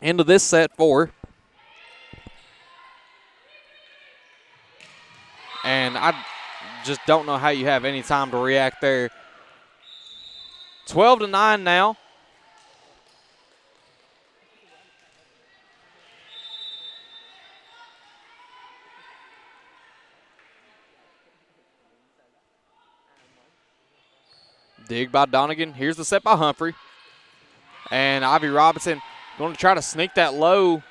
end of this set 4. And I just don't know how you have any time to react there. 12 to 9 now. Dig by Donegan. Here's the set by Humphrey. And Ivy Robinson going to try to sneak that low,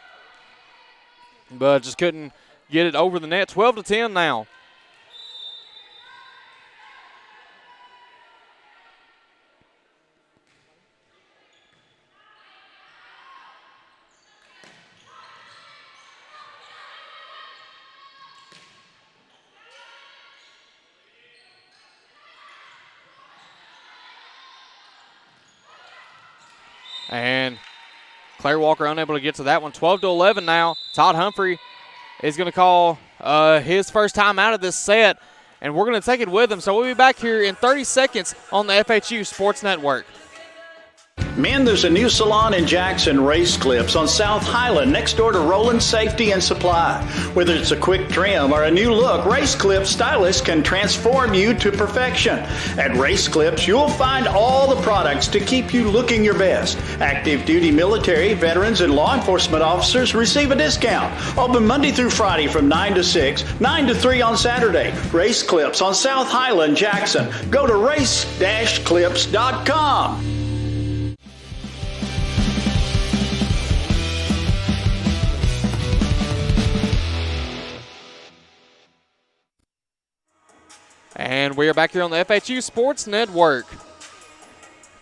but just couldn't get it over the net. 12 to 10 now. And Claire Walker unable to get to that one. 12-11 now. Todd Humphrey is going to call his first time out of this set, and we're going to take it with him. So we'll be back here in 30 seconds on the FHU Sports Network. Men, there's a new salon in Jackson, Race Clips, on South Highland, next door to Roland Safety and Supply. Whether it's a quick trim or a new look, Race Clips stylists can transform you to perfection. At Race Clips, you'll find all the products to keep you looking your best. Active duty military, veterans, and law enforcement officers receive a discount. Open Monday through Friday from 9 to 6, 9 to 3 on Saturday. Race Clips on South Highland, Jackson. Go to race-clips.com. And we are back here on the FHU Sports Network.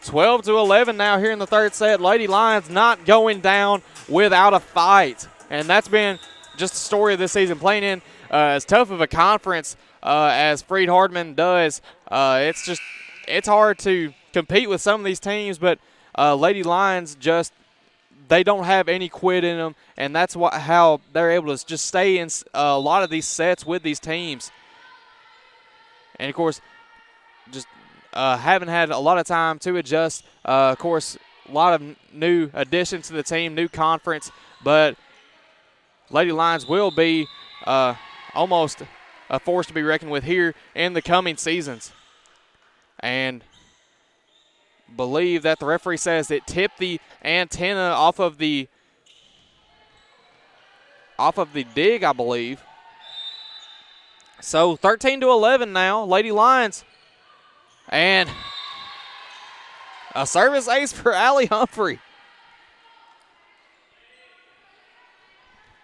12-11 now here in the third set. Lady Lions not going down without a fight. And that's been just the story of this season. Playing in as tough of a conference as Freed-Hardeman does, it's hard to compete with some of these teams, but Lady Lions just, they don't have any quit in them, and that's how they're able to just stay in a lot of these sets with these teams. And, of course, just haven't had a lot of time to adjust. Of course, a lot of new additions to the team, new conference. But Lady Lions will be almost a force to be reckoned with here in the coming seasons. And believe that the referee says it tipped the antenna off of the dig, I believe. So 13-11 now, Lady Lions. And a service ace for Allie Humphrey.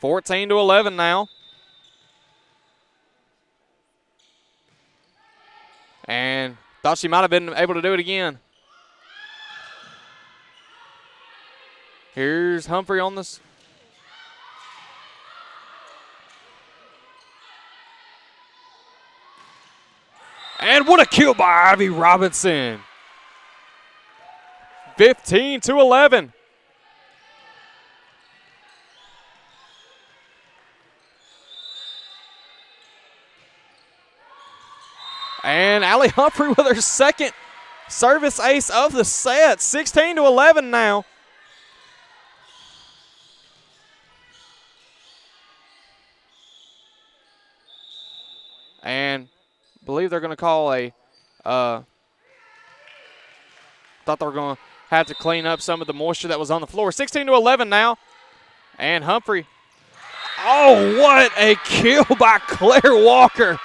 14-11 now. And thought she might have been able to do it again. Here's Humphrey on this. And what a kill by Ivy Robinson. 15-11. And Allie Humphrey with her second service ace of the set. 16-11 now. And I believe they're going to call a thought they were going to have to clean up some of the moisture that was on the floor. 16-11 now. And Humphrey. Oh, what a kill by Claire Walker.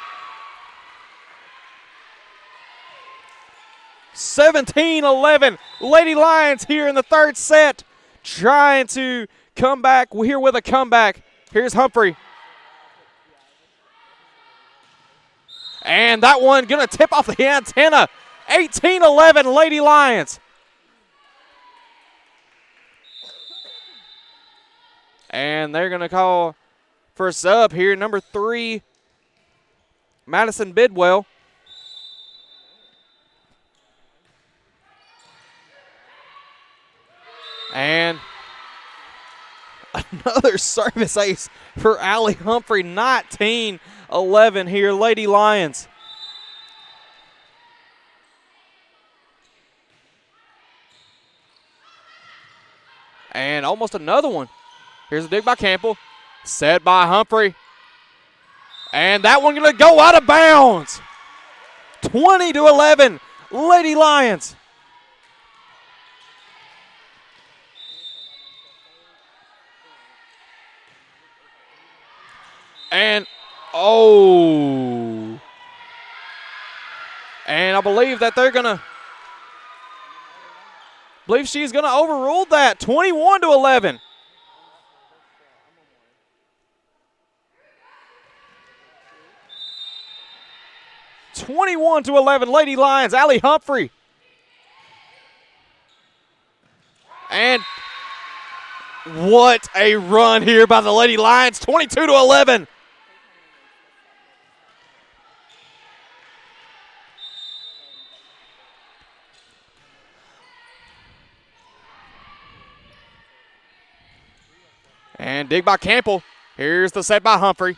17-11. Lady Lions here in the third set, trying to come back. We're here with a comeback. Here's Humphrey. And that one going to tip off the antenna. 18-11 Lady Lions. And they're going to call for a sub here, number 3, Madison Bidwell. And another service ace for Allie Humphrey. 19-11 here, Lady Lions. And almost another one. Here's a dig by Campbell. Set by Humphrey. And that one going to go out of bounds. 20-11, Lady Lions. And, oh. And I believe that they're going to, believe she's going to overrule that. 21-11. Lady Lions, Allie Humphrey. And what a run here by the Lady Lions, 22-11. And dig by Campbell. Here's the set by Humphrey.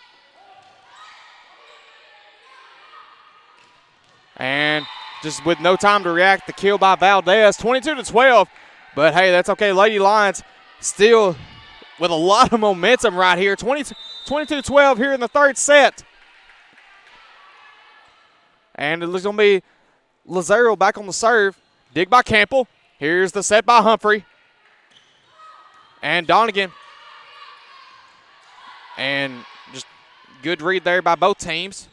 And just with no time to react, the kill by Valdez, 22-12. But hey, that's okay. Lady Lions still with a lot of momentum right here. 22-12 here in the third set. And it's going to be Lazaro back on the serve. Dig by Campbell. Here's the set by Humphrey. And Donegan. And just good read there by both teams.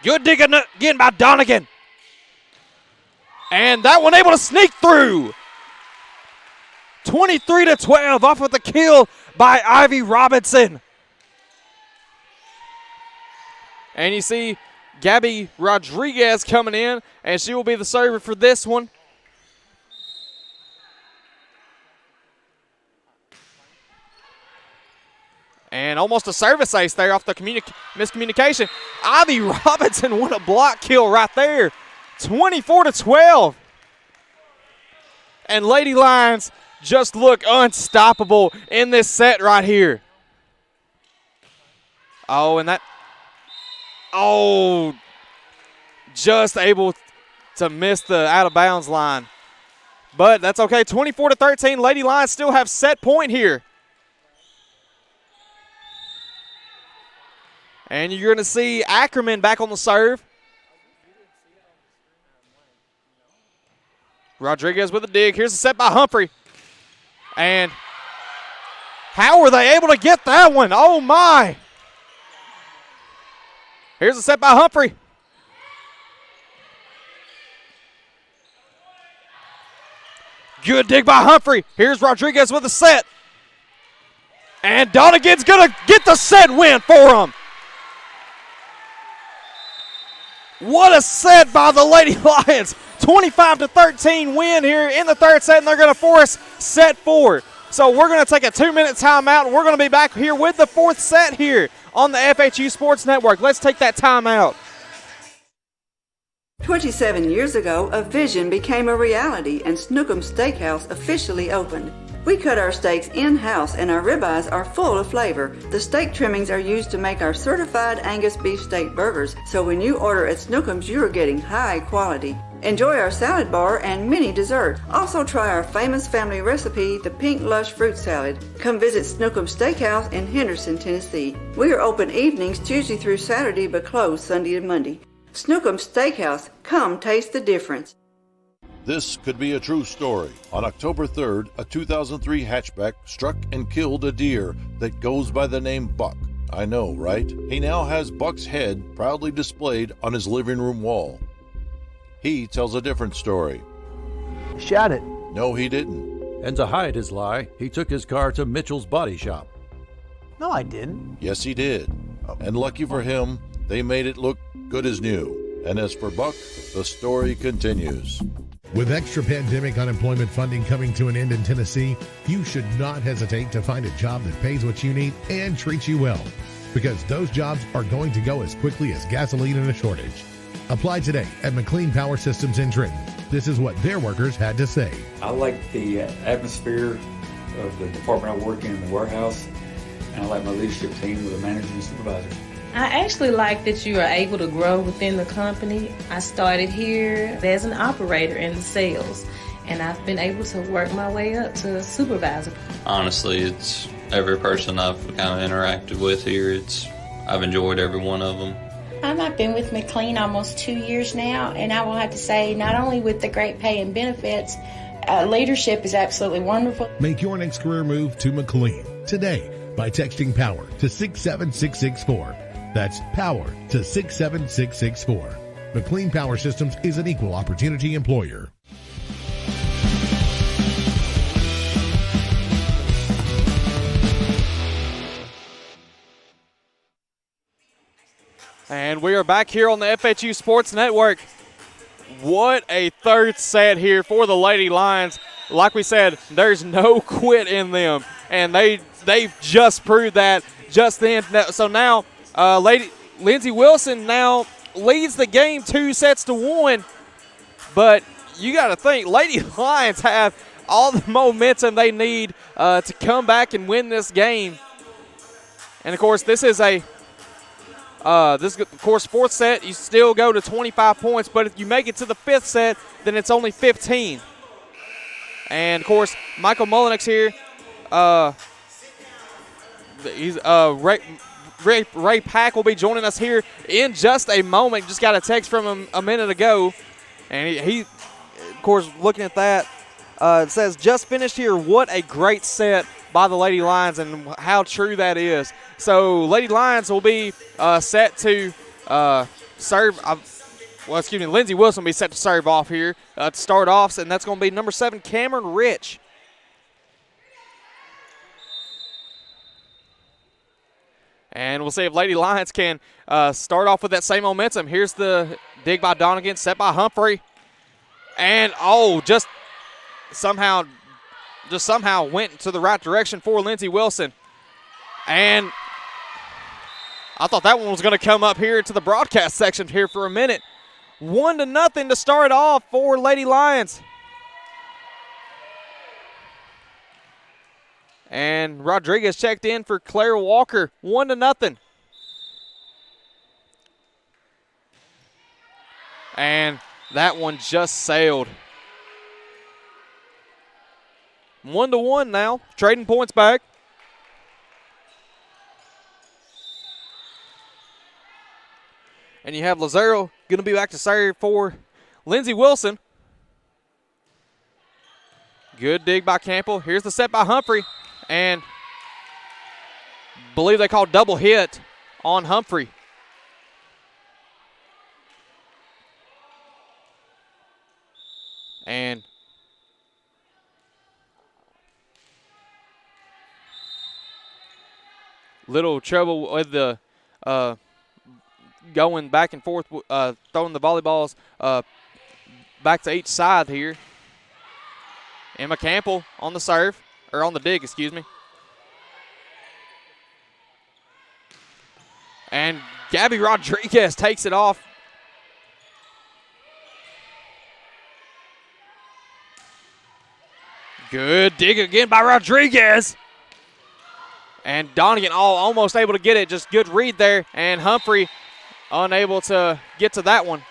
Good dig again by Donegan. And that one able to sneak through. 23-12 off of the kill by Ivy Robinson. And you see Gabby Rodriguez coming in, and she will be the server for this one. And almost a service ace there off the miscommunication. Ivy Robinson, what a block kill right there. 24-12. And Lady Lions just look unstoppable in this set right here. Oh, and that. Oh, just able to miss the out of bounds line. But that's okay. 24-13. Lady Lions still have set point here. And you're going to see Ackerman back on the serve. Rodriguez with a dig. Here's a set by Humphrey. And how were they able to get that one? Oh, my. Here's a set by Humphrey. Good dig by Humphrey. Here's Rodriguez with a set. And Donegan's going to get the set win for him. What a set by the Lady Lions. 25-13 win here in the third set, and they're going to force set 4. So we're going to take a 2-minute timeout, and we're going to be back here with the fourth set here on the FHU Sports Network. Let's take that timeout. 27 years ago, a vision became a reality and Snookum Steakhouse officially opened. We cut our steaks in-house and our ribeyes are full of flavor. The steak trimmings are used to make our certified Angus beef steak burgers, so when you order at Snookum's, you're getting high quality. Enjoy our salad bar and mini dessert. Also try our famous family recipe, the Pink Lush Fruit Salad. Come visit Snookum Steakhouse in Henderson, Tennessee. We are open evenings Tuesday through Saturday but closed Sunday and Monday. Snookum Steakhouse, come taste the difference. This could be a true story. On October 3rd, a 2003 hatchback struck and killed a deer that goes by the name Buck. I know, right? He now has Buck's head proudly displayed on his living room wall. He tells a different story. Shot it. No, he didn't. And to hide his lie, he took his car to Mitchell's body shop. No, I didn't. Yes, he did. And lucky for him, they made it look good as new. And as for Buck, the story continues. With extra pandemic unemployment funding coming to an end in Tennessee, you should not hesitate to find a job that pays what you need and treats you well, because those jobs are going to go as quickly as gasoline in a shortage. Apply today at McLean Power Systems in Trenton. This is what their workers had to say. I like the atmosphere of the department I work in the warehouse, and I like my leadership team with the manager and supervisor. I actually like that you are able to grow within the company. I started here as an operator in the sales, and I've been able to work my way up to a supervisor. Honestly, it's every person I've kind of interacted with here. I've enjoyed every one of them. I've been with McLean almost 2 years now, and I will have to say, not only with the great pay and benefits, leadership is absolutely wonderful. Make your next career move to McLean today by texting POWER to 67664. That's POWER to 67664. McLean Power Systems is an equal opportunity employer. And we are back here on the FHU Sports Network. What a third set here for the Lady Lions. Like we said, there's no quit in them, and they've just proved that just then. So now Lindsey Wilson now leads the game 2-1, but you got to think Lady Lions have all the momentum they need to come back and win this game. And, of course, this is fourth set. You still go to 25 points, but if you make it to the fifth set, then it's only 15. And, of course, Michael Mullenix here. Ray Pack will be joining us here in just a moment. Just got a text from him a minute ago. And he of course, looking at that, it says, just finished here. What a great set by the Lady Lions, and how true that is. So Lady Lions will be set to serve. Lindsey Wilson will be set to serve off here to start off, and that's going to be number 7, Cameron Rich. And we'll see if Lady Lions can start off with that same momentum. Here's the dig by Donegan, set by Humphrey. And, just somehow went to the right direction for Lindsey Wilson. And I thought that one was going to come up here to the broadcast section here for a minute. 1-0 to start off for Lady Lions. And Rodriguez checked in for Claire Walker. 1-0. And that one just sailed. 1-1 now. Trading points back. And you have Lazaro going to be back to serve for Lindsey Wilson. Good dig by Campbell. Here's the set by Humphrey. And believe they called double hit on Humphrey. And little trouble with the going back and forth, throwing the volleyballs back to each side here. Emma Campbell on the serve, or on the dig, excuse me. And Gabby Rodriguez takes it off. Good dig again by Rodriguez. And Donegan almost able to get it. Just good read there. And Humphrey unable to get to that one.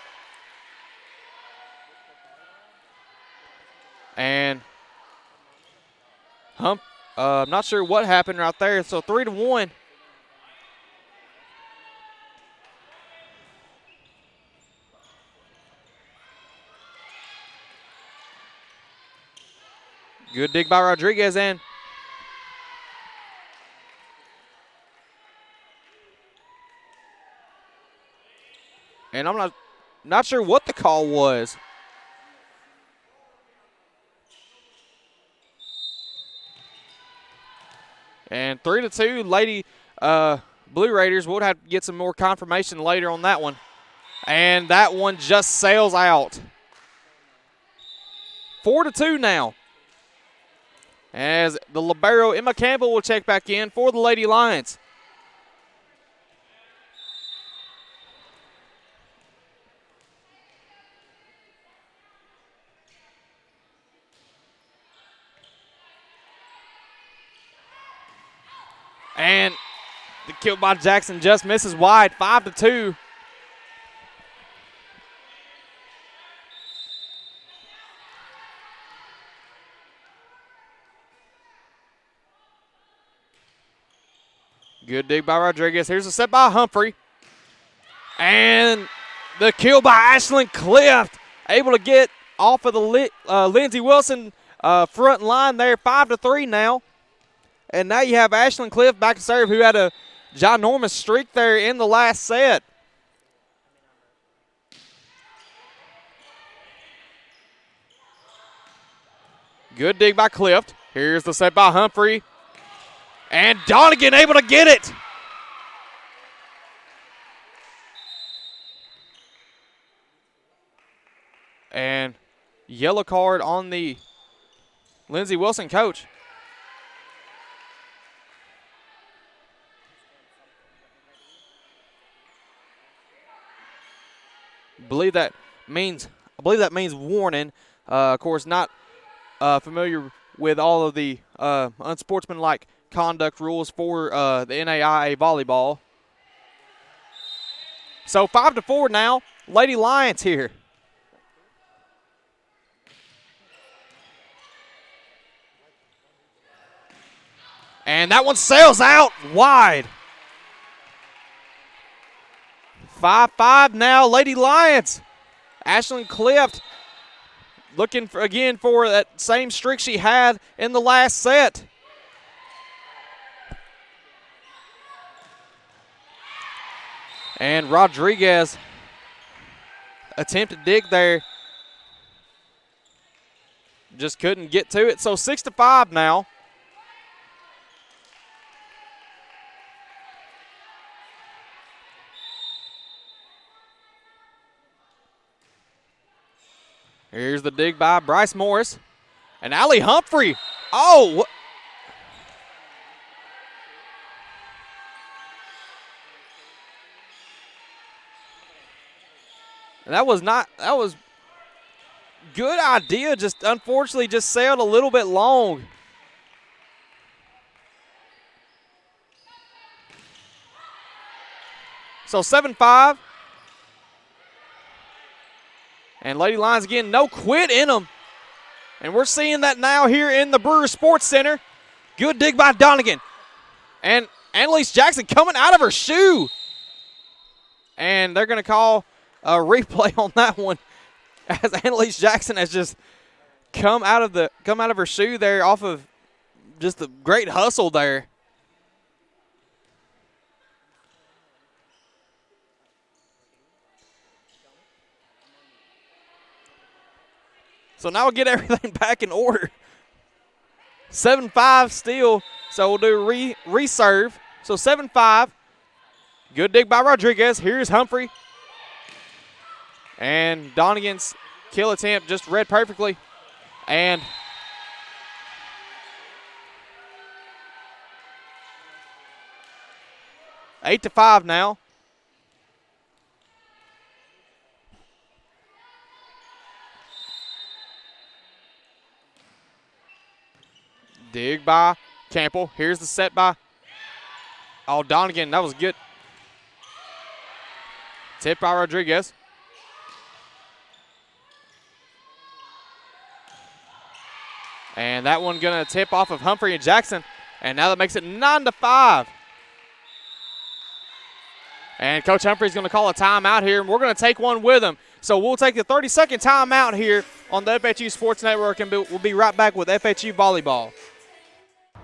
And I'm not sure what happened right there. So 3-1. Good dig by Rodriguez and I'm not sure what the call was. And 3-2, Lady Blue Raiders. We'll have to get some more confirmation later on that one. And that one just sails out. 4-2 now. As the libero, Emma Campbell, will check back in for the Lady Lions. And the kill by Jackson just misses wide, 5-2. Good dig by Rodriguez. Here's a set by Humphrey. And the kill by Ashlyn Clift. Able to get off of the Lindsey Wilson front line there. 5-3 now. And now you have Ashlyn Clift back to serve, who had a ginormous streak there in the last set. Good dig by Clift. Here's the set by Humphrey. And Donegan able to get it. And yellow card on the Lindsey Wilson coach. I believe that means warning. Of course, not familiar with all of the unsportsmanlike conduct rules for the NAIA volleyball. So 5-4 now. Lady Lions here. And that one sails out wide. 5-5 now, Lady Lions. Ashlyn Clift looking again for that same streak she had in the last set. And Rodriguez attempted to dig there. Just couldn't get to it. So 6-5 now. Here's the dig by Bryce Morris. And Allie Humphrey. Oh! And that was good idea, just unfortunately just sailed a little bit long. So 7-5. And Lady Lions again, no quit in them. And we're seeing that now here in the Brewer Sports Center. Good dig by Donegan. And Annalise Jackson coming out of her shoe. And they're going to call a replay on that one as Annalise Jackson has just come out of her shoe there off of just a great hustle there. So now we'll get everything back in order. 7-5 still, so we'll do reserve. So 7-5. Good dig by Rodriguez. Here's Humphrey. And Donegan's kill attempt just read perfectly. And eight to 5 now. Dig by Campbell. Here's the set by Donegan. That was good. Tip by Rodriguez. And that one going to tip off of Humphrey and Jackson. And now that makes it 9-5. And Coach Humphrey's going to call a timeout here, and we're going to take one with him. So we'll take the 30-second timeout here on the FHU Sports Network, and we'll be right back with FHU Volleyball.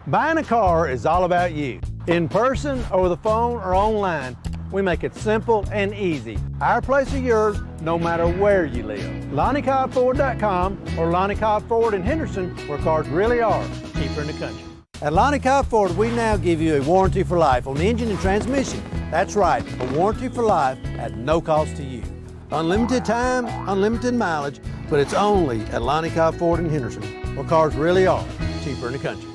Buying a car is all about you. In person, over the phone, or online, we make it simple and easy. Our place or yours, no matter where you live. LonnieCobbFord.com or Lonnie Cobb Ford in Henderson, where cars really are cheaper in the country. At Lonnie Cobb Ford, we now give you a warranty for life on the engine and transmission. That's right, a warranty for life at no cost to you. Unlimited time, unlimited mileage, but it's only at Lonnie Cobb Ford in Henderson, where cars really are cheaper in the country.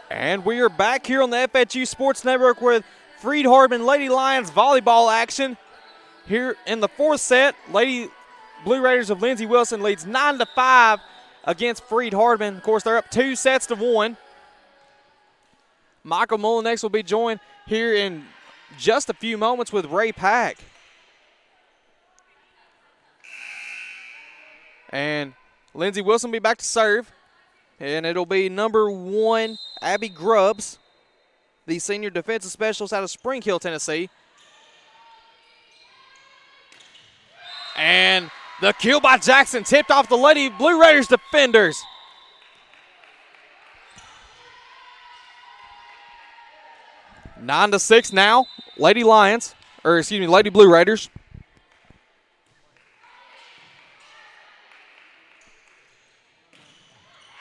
And we are back here on the FHU Sports Network with Freed-Hardeman Lady Lions volleyball action. Here in the fourth set, Lady Blue Raiders of Lindsey Wilson leads 9-5 against Freed-Hardeman. Of course, they're up 2-1. Michael Mullinex will be joined here in just a few moments with Ray Pack. And Lindsey Wilson will be back to serve. And it'll be number 1, Abby Grubbs, the senior defensive specialist out of Spring Hill, Tennessee. And the kill by Jackson tipped off the Lady Blue Raiders defenders. 9-6 now, Lady Blue Raiders.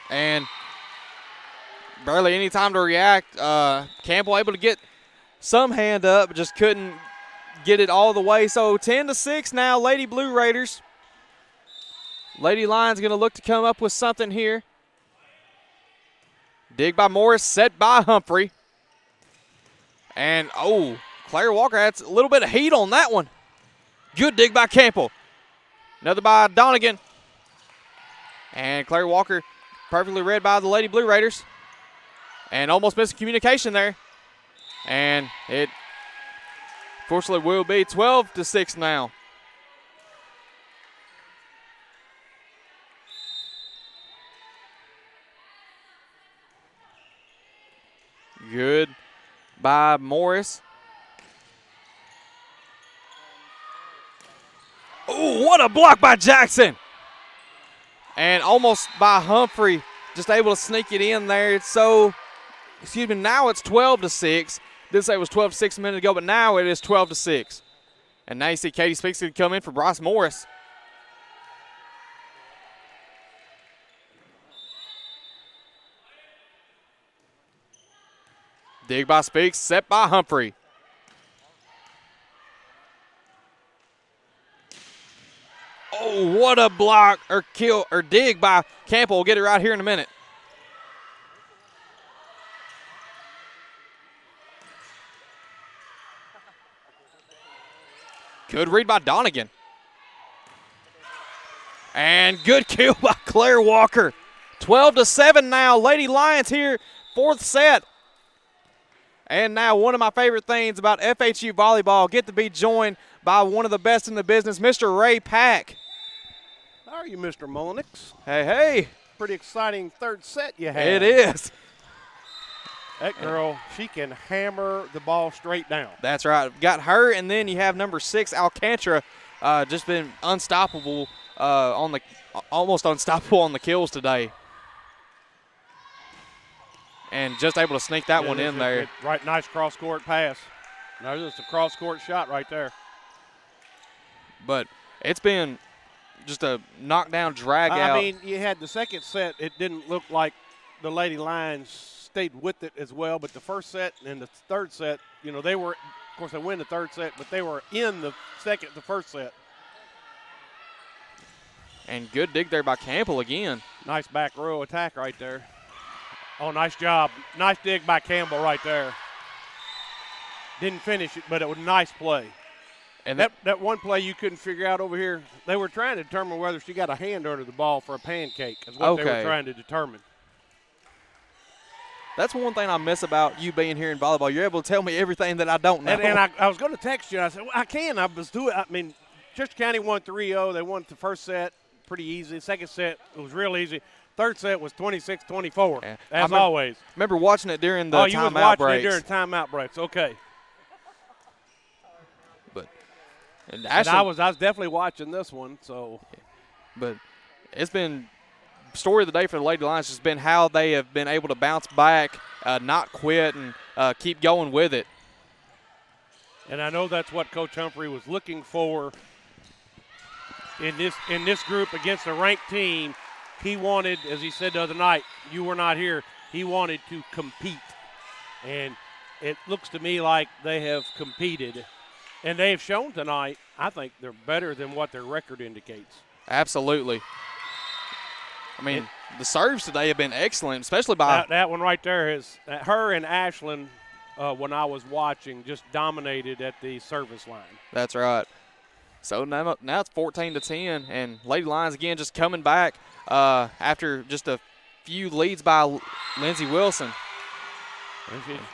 And barely any time to react. Campbell able to get some hand up, but just couldn't get it all the way. So 10-6 now, Lady Blue Raiders. Lady Lions going to look to come up with something here. Dig by Morris, set by Humphrey. And, Claire Walker had a little bit of heat on that one. Good dig by Campbell. Another by Donegan. And Claire Walker perfectly read by the Lady Blue Raiders. And almost missed communication there. And it fortunately will be 12-6 now. Good by Morris. Oh, what a block by Jackson. And almost by Humphrey, just able to sneak it in there. It's so, excuse me, now it's 12-6. Did say it was 12-6 a minute ago, but now it is 12-6. And now you see Katie Speaks to come in for Bryce Morris. Dig by Speaks, set by Humphrey. Oh, what a block or kill or dig by Campbell. We'll get it right here in a minute. Good read by Donegan. And good kill by Claire Walker. 12-7 now. Lady Lions here, fourth set. And now one of my favorite things about FHU volleyball, get to be joined by one of the best in the business, Mr. Ray Pack. How are you, Mr. Mullenix? Hey, hey. Pretty exciting third set you had. It is. That girl, she can hammer the ball straight down. That's right. Got her, and then you have number 6, Alcantara, just been unstoppable almost unstoppable on the kills today. And just able to sneak that one in there. Right, nice cross-court pass. There's just a cross-court shot right there. But it's been just a knockdown, drag-out. I mean, you had the second set. It didn't look like the Lady Lions stayed with it as well. But the first set and the third set, you know, they were, of course, they win the third set, but they were in the first set. And good dig there by Campbell again. Nice back row attack right there. Oh, nice job. Nice dig by Campbell right there. Didn't finish it, but it was a nice play. And that one play you couldn't figure out over here, they were trying to determine whether she got a hand under the ball for a pancake is what they were trying to determine. That's one thing I miss about you being here in volleyball. You're able to tell me everything that I don't know. And I was going to text you. I said, well, I can. I was doing. I mean, Chester County won 3-0. They won the first set pretty easy. Second set, it was real easy. Third set was 26-24, as always. Remember watching it during the timeout breaks. Oh, you was watching it during timeout breaks. Okay. And I was definitely watching this one. So, but it's been story of the day for the Lady Lions has been how they have been able to bounce back, not quit, and keep going with it. And I know that's what Coach Humphrey was looking for in this group against a ranked team. He wanted, as he said the other night, you were not here, he wanted to compete. And it looks to me like they have competed. And they have shown tonight, I think they're better than what their record indicates. Absolutely. I mean, the serves today have been excellent, especially by that one right there. Is her and Ashlyn, when I was watching, just dominated at the service line. That's right. So now it's 14-10, and Lady Lions again just coming back after just a few leads by Lindsey Wilson.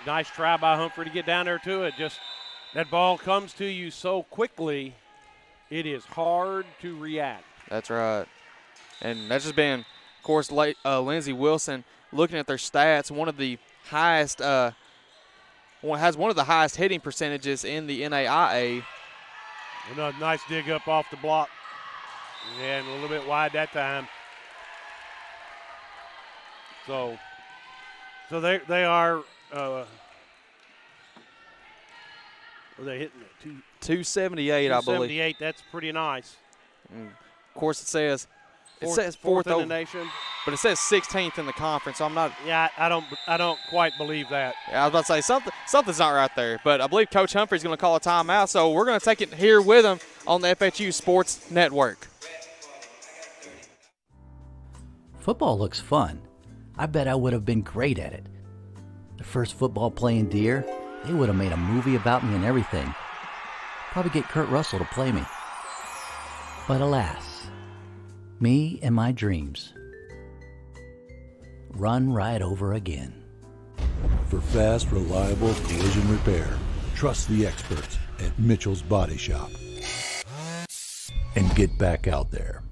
Nice try by Humphrey to get down there to it. Just that ball comes to you so quickly, it is hard to react. That's right. And that's just been, of course, Lindsey Wilson looking at their stats, one of the highest, has one of the highest hitting percentages in the NAIA. Another nice dig up off the block. And a little bit wide that time. So they are they're hitting it 278, I believe. 278, that's pretty nice. And of course, it says fourth in over, the nation, but it says 16th in the conference. So I'm not. Yeah, I don't quite believe that. Yeah, I was about to say something's not right there. But I believe Coach Humphrey's going to call a timeout, so we're going to take it here with him on the FHU Sports Network. Football looks fun. I bet I would have been great at it. The first football playing Deer, they would have made a movie about me and everything. Probably get Kurt Russell to play me. But alas, me and my dreams run right over again. For fast, reliable collision repair, trust the experts at Mitchell's Body Shop. And get back out there.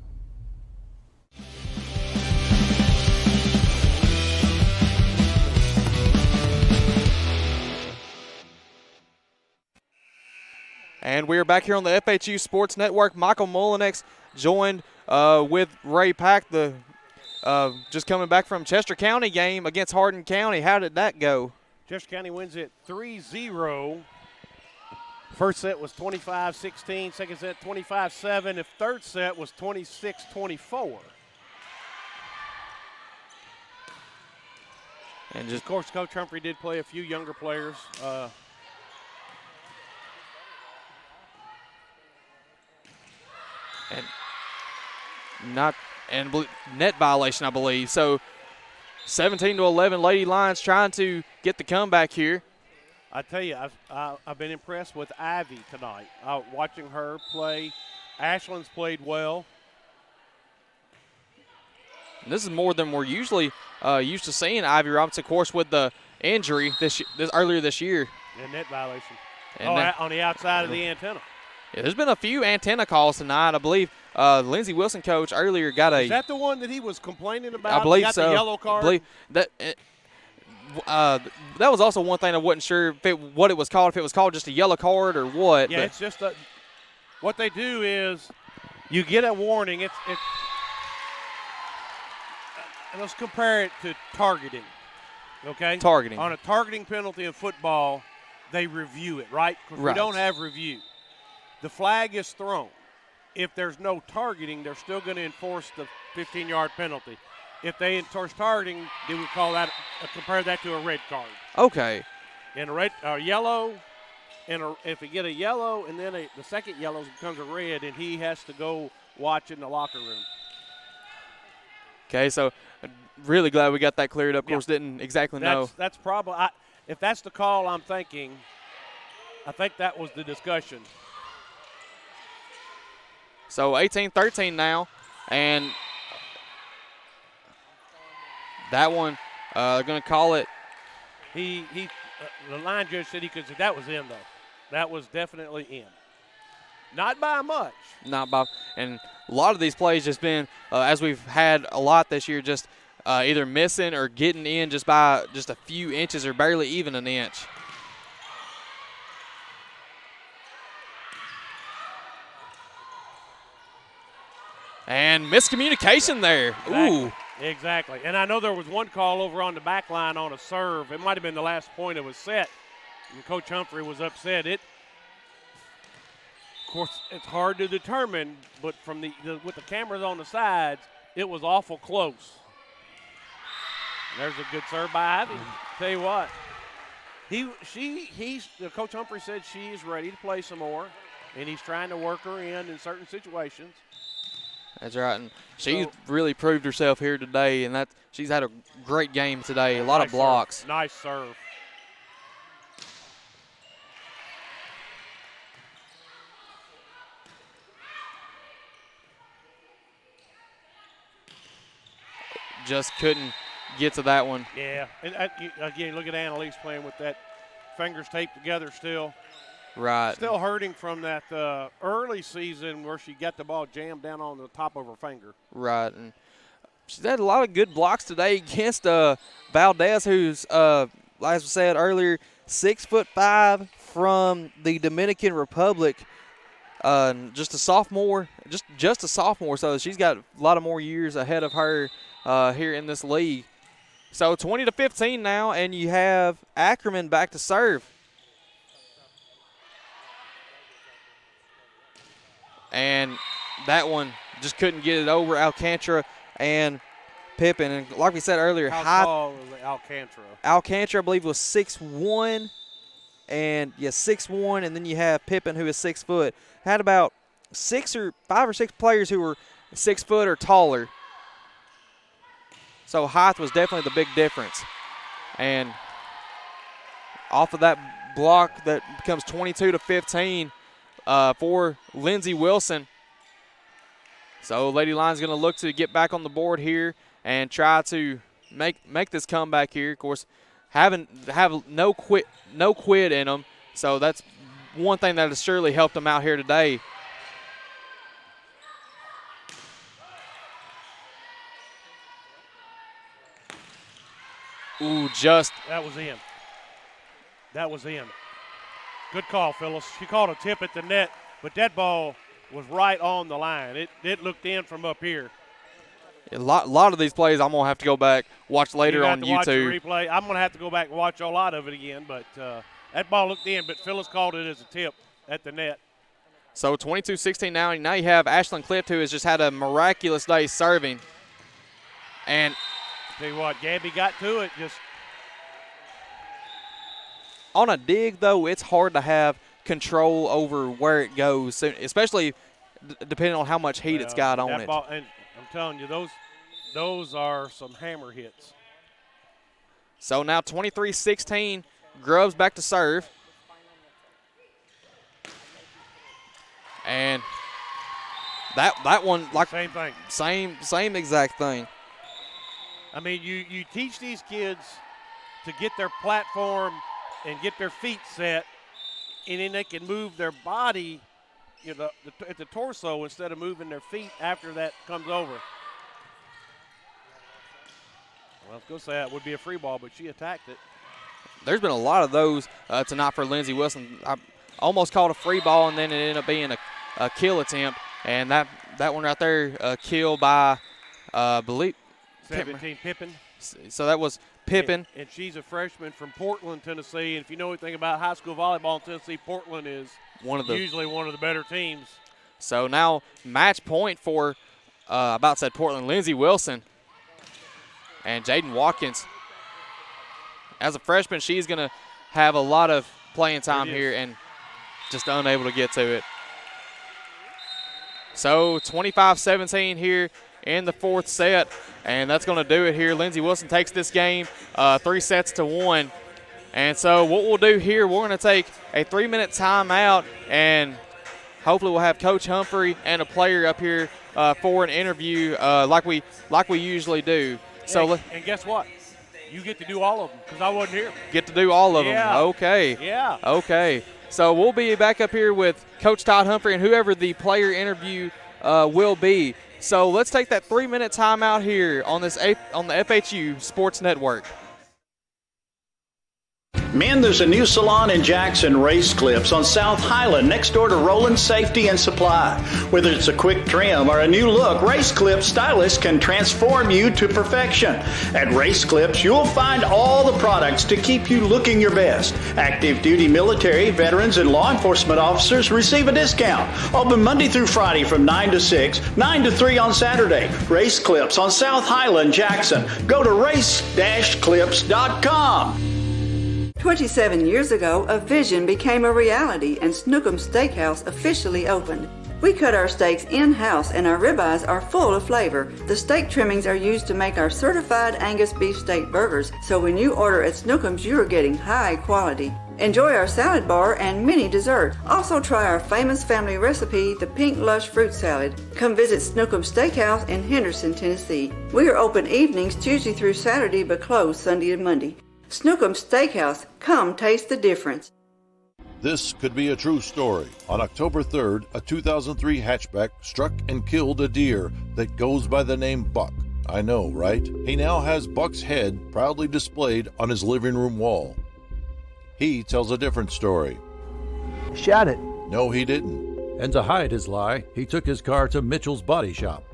And we are back here on the FHU Sports Network. Michael Mullinex joined with Ray Pack, just coming back from Chester County game against Hardin County. How did that go? Chester County wins it 3-0. First set was 25-16. Second set 25-7. The third set was 26-24. And just, of course, Coach Humphrey did play a few younger players. Net violation, I believe. So 17-11, Lady Lions trying to get the comeback here. I tell you, I've been impressed with Ivy tonight. Watching her play, Ashland's played well. And this is more than we're usually used to seeing Ivy Robinson, of course, with the injury earlier this year. And net violation. And on the outside of the antenna. Yeah, there's been a few antenna calls tonight. I believe Lindsey Wilson coach earlier got Is that the one that he was complaining about? I believe got so. The yellow card? I believe that was also one thing I wasn't sure what it was called, if it was called just a yellow card or what. Yeah, it's just what they do is you get a warning. Let's compare it to targeting, okay? Targeting. On a targeting penalty in football, they review it, right? Because we don't have review. The flag is thrown. If there's no targeting, they're still going to enforce the 15-yard penalty. If they enforce targeting, they would call that compare that to a red card. Okay. And a yellow, and if you get a yellow and then the second yellow becomes a red, and he has to go watch in the locker room. Okay, so really glad we got that cleared up. Of course, didn't exactly know. That's probably if that's the call I'm thinking. I think that was the discussion. So 18-13 now, and that one they're going to call it. The line judge said he could say that was in though. That was definitely in. Not by much. Not by, and a lot of these plays just been as we've had a lot this year, just either missing or getting in just by just a few inches or barely even an inch. And miscommunication there. Exactly. Ooh. Exactly. And I know there was one call over on the back line on a serve. It might have been the last point it was set. And Coach Humphrey was upset. Of course, it's hard to determine, but from with the cameras on the sides, it was awful close. And there's a good serve by Ivy. Tell you what, Coach Humphrey said she is ready to play some more, and he's trying to work her in certain situations. That's right, and she's really proved herself here today, and she's had a great game today. A lot of blocks. Serve. Nice serve. Just couldn't get to that one. Yeah, and again, look at Annalise playing with that fingers taped together still. Right. Still hurting from that early season where she got the ball jammed down on the top of her finger. Right, and she's had a lot of good blocks today against Valdez, who's, as we said earlier, 6'5" from the Dominican Republic. Just a sophomore, just a sophomore, so she's got a lot of more years ahead of her here in this league. So 20-15 now, and you have Ackerman back to serve. And that one just couldn't get it over Alcantara and Pippin. And like we said earlier, how tall was Alcantara? Alcantara, I believe, was 6'1". And, 6'1", and then you have Pippin, who is 6 foot. Had about 5 or 6 players who were 6 foot or taller. So height was definitely the big difference. And off of that block, that becomes 22-15 for Lindsey Wilson. So Lady Lions going to look to get back on the board here and try to make this comeback here. Of course, have no quit in them. So that's one thing that has surely helped them out here today. Ooh, just. That was in. That was in. Good call, Phyllis. She called a tip at the net, but that ball was right on the line. It looked in from up here. A lot of these plays I'm going to have to go back, watch later on YouTube. Watch the replay. I'm going to have to go back and watch a lot of it again, but that ball looked in, but Phyllis called it as a tip at the net. So 22-16 now. Now you have Ashlyn Clift, who has just had a miraculous day serving. And tell you what, Gabby got to it. Just on a dig, though, it's hard to have control over where it goes, especially depending on how much heat it's got on it. Ball, and I'm telling you, those are some hammer hits. So now 23-16, Grubbs back to serve. And that one, like same thing. Same exact thing. I mean, you teach these kids to get their platform and get their feet set, and then they can move their body, at the torso instead of moving their feet after that comes over. Well, I was going to say that would be a free ball, but she attacked it. There's been a lot of those tonight for Lindsey Wilson. I almost called a free ball, and then it ended up being a kill attempt, and that one right there, kill by, I believe, 17 Pippin. So that was Pippin. And she's a freshman from Portland, Tennessee. And if you know anything about high school volleyball in Tennessee, Portland is usually one of the better teams. So now match point for, Portland, Lindsey Wilson. And Jaden Watkins. As a freshman, she's going to have a lot of playing time here and just unable to get to it. So 25-17 here in the fourth set, and that's going to do it here. Lindsey Wilson takes this game 3-1. And so what we'll do here, we're going to take a 3-minute timeout, and hopefully we'll have Coach Humphrey and a player up here for an interview like we usually do. So and guess what? You get to do all of them because I wasn't here. Get to do all of them. Okay. Yeah. Okay. So we'll be back up here with Coach Todd Humphrey and whoever the player interview will be. So let's take that 3-minute timeout here on the FHU Sports Network. Men, there's a new salon in Jackson, Race Clips, on South Highland, next door to Roland Safety and Supply. Whether it's a quick trim or a new look, Race Clips stylists can transform you to perfection. At Race Clips, you'll find all the products to keep you looking your best. Active duty military, veterans, and law enforcement officers receive a discount. Open Monday through Friday from 9 to 6, 9 to 3 on Saturday. Race Clips on South Highland, Jackson. Go to race-clips.com. 27 years ago, a vision became a reality and Snookum Steakhouse officially opened. We cut our steaks in-house and our ribeyes are full of flavor. The steak trimmings are used to make our certified Angus beef steak burgers, so when you order at Snookum's, you are getting high quality. Enjoy our salad bar and mini dessert. Also try our famous family recipe, the Pink Lush Fruit Salad. Come visit Snookum Steakhouse in Henderson, Tennessee. We are open evenings Tuesday through Saturday but closed Sunday and Monday. Snookum Steakhouse, come taste the difference. This could be a true story. On October 3rd, a 2003 hatchback struck and killed a deer that goes by the name Buck. I know, right? He now has Buck's head proudly displayed on his living room wall. He tells a different story. Shot it. No, he didn't. And to hide his lie, he took his car to Mitchell's Body Shop.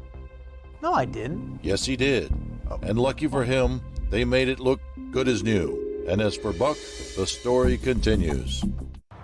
No, I didn't. Yes, he did. And lucky for him, they made it look good as new. And as for Buck, the story continues.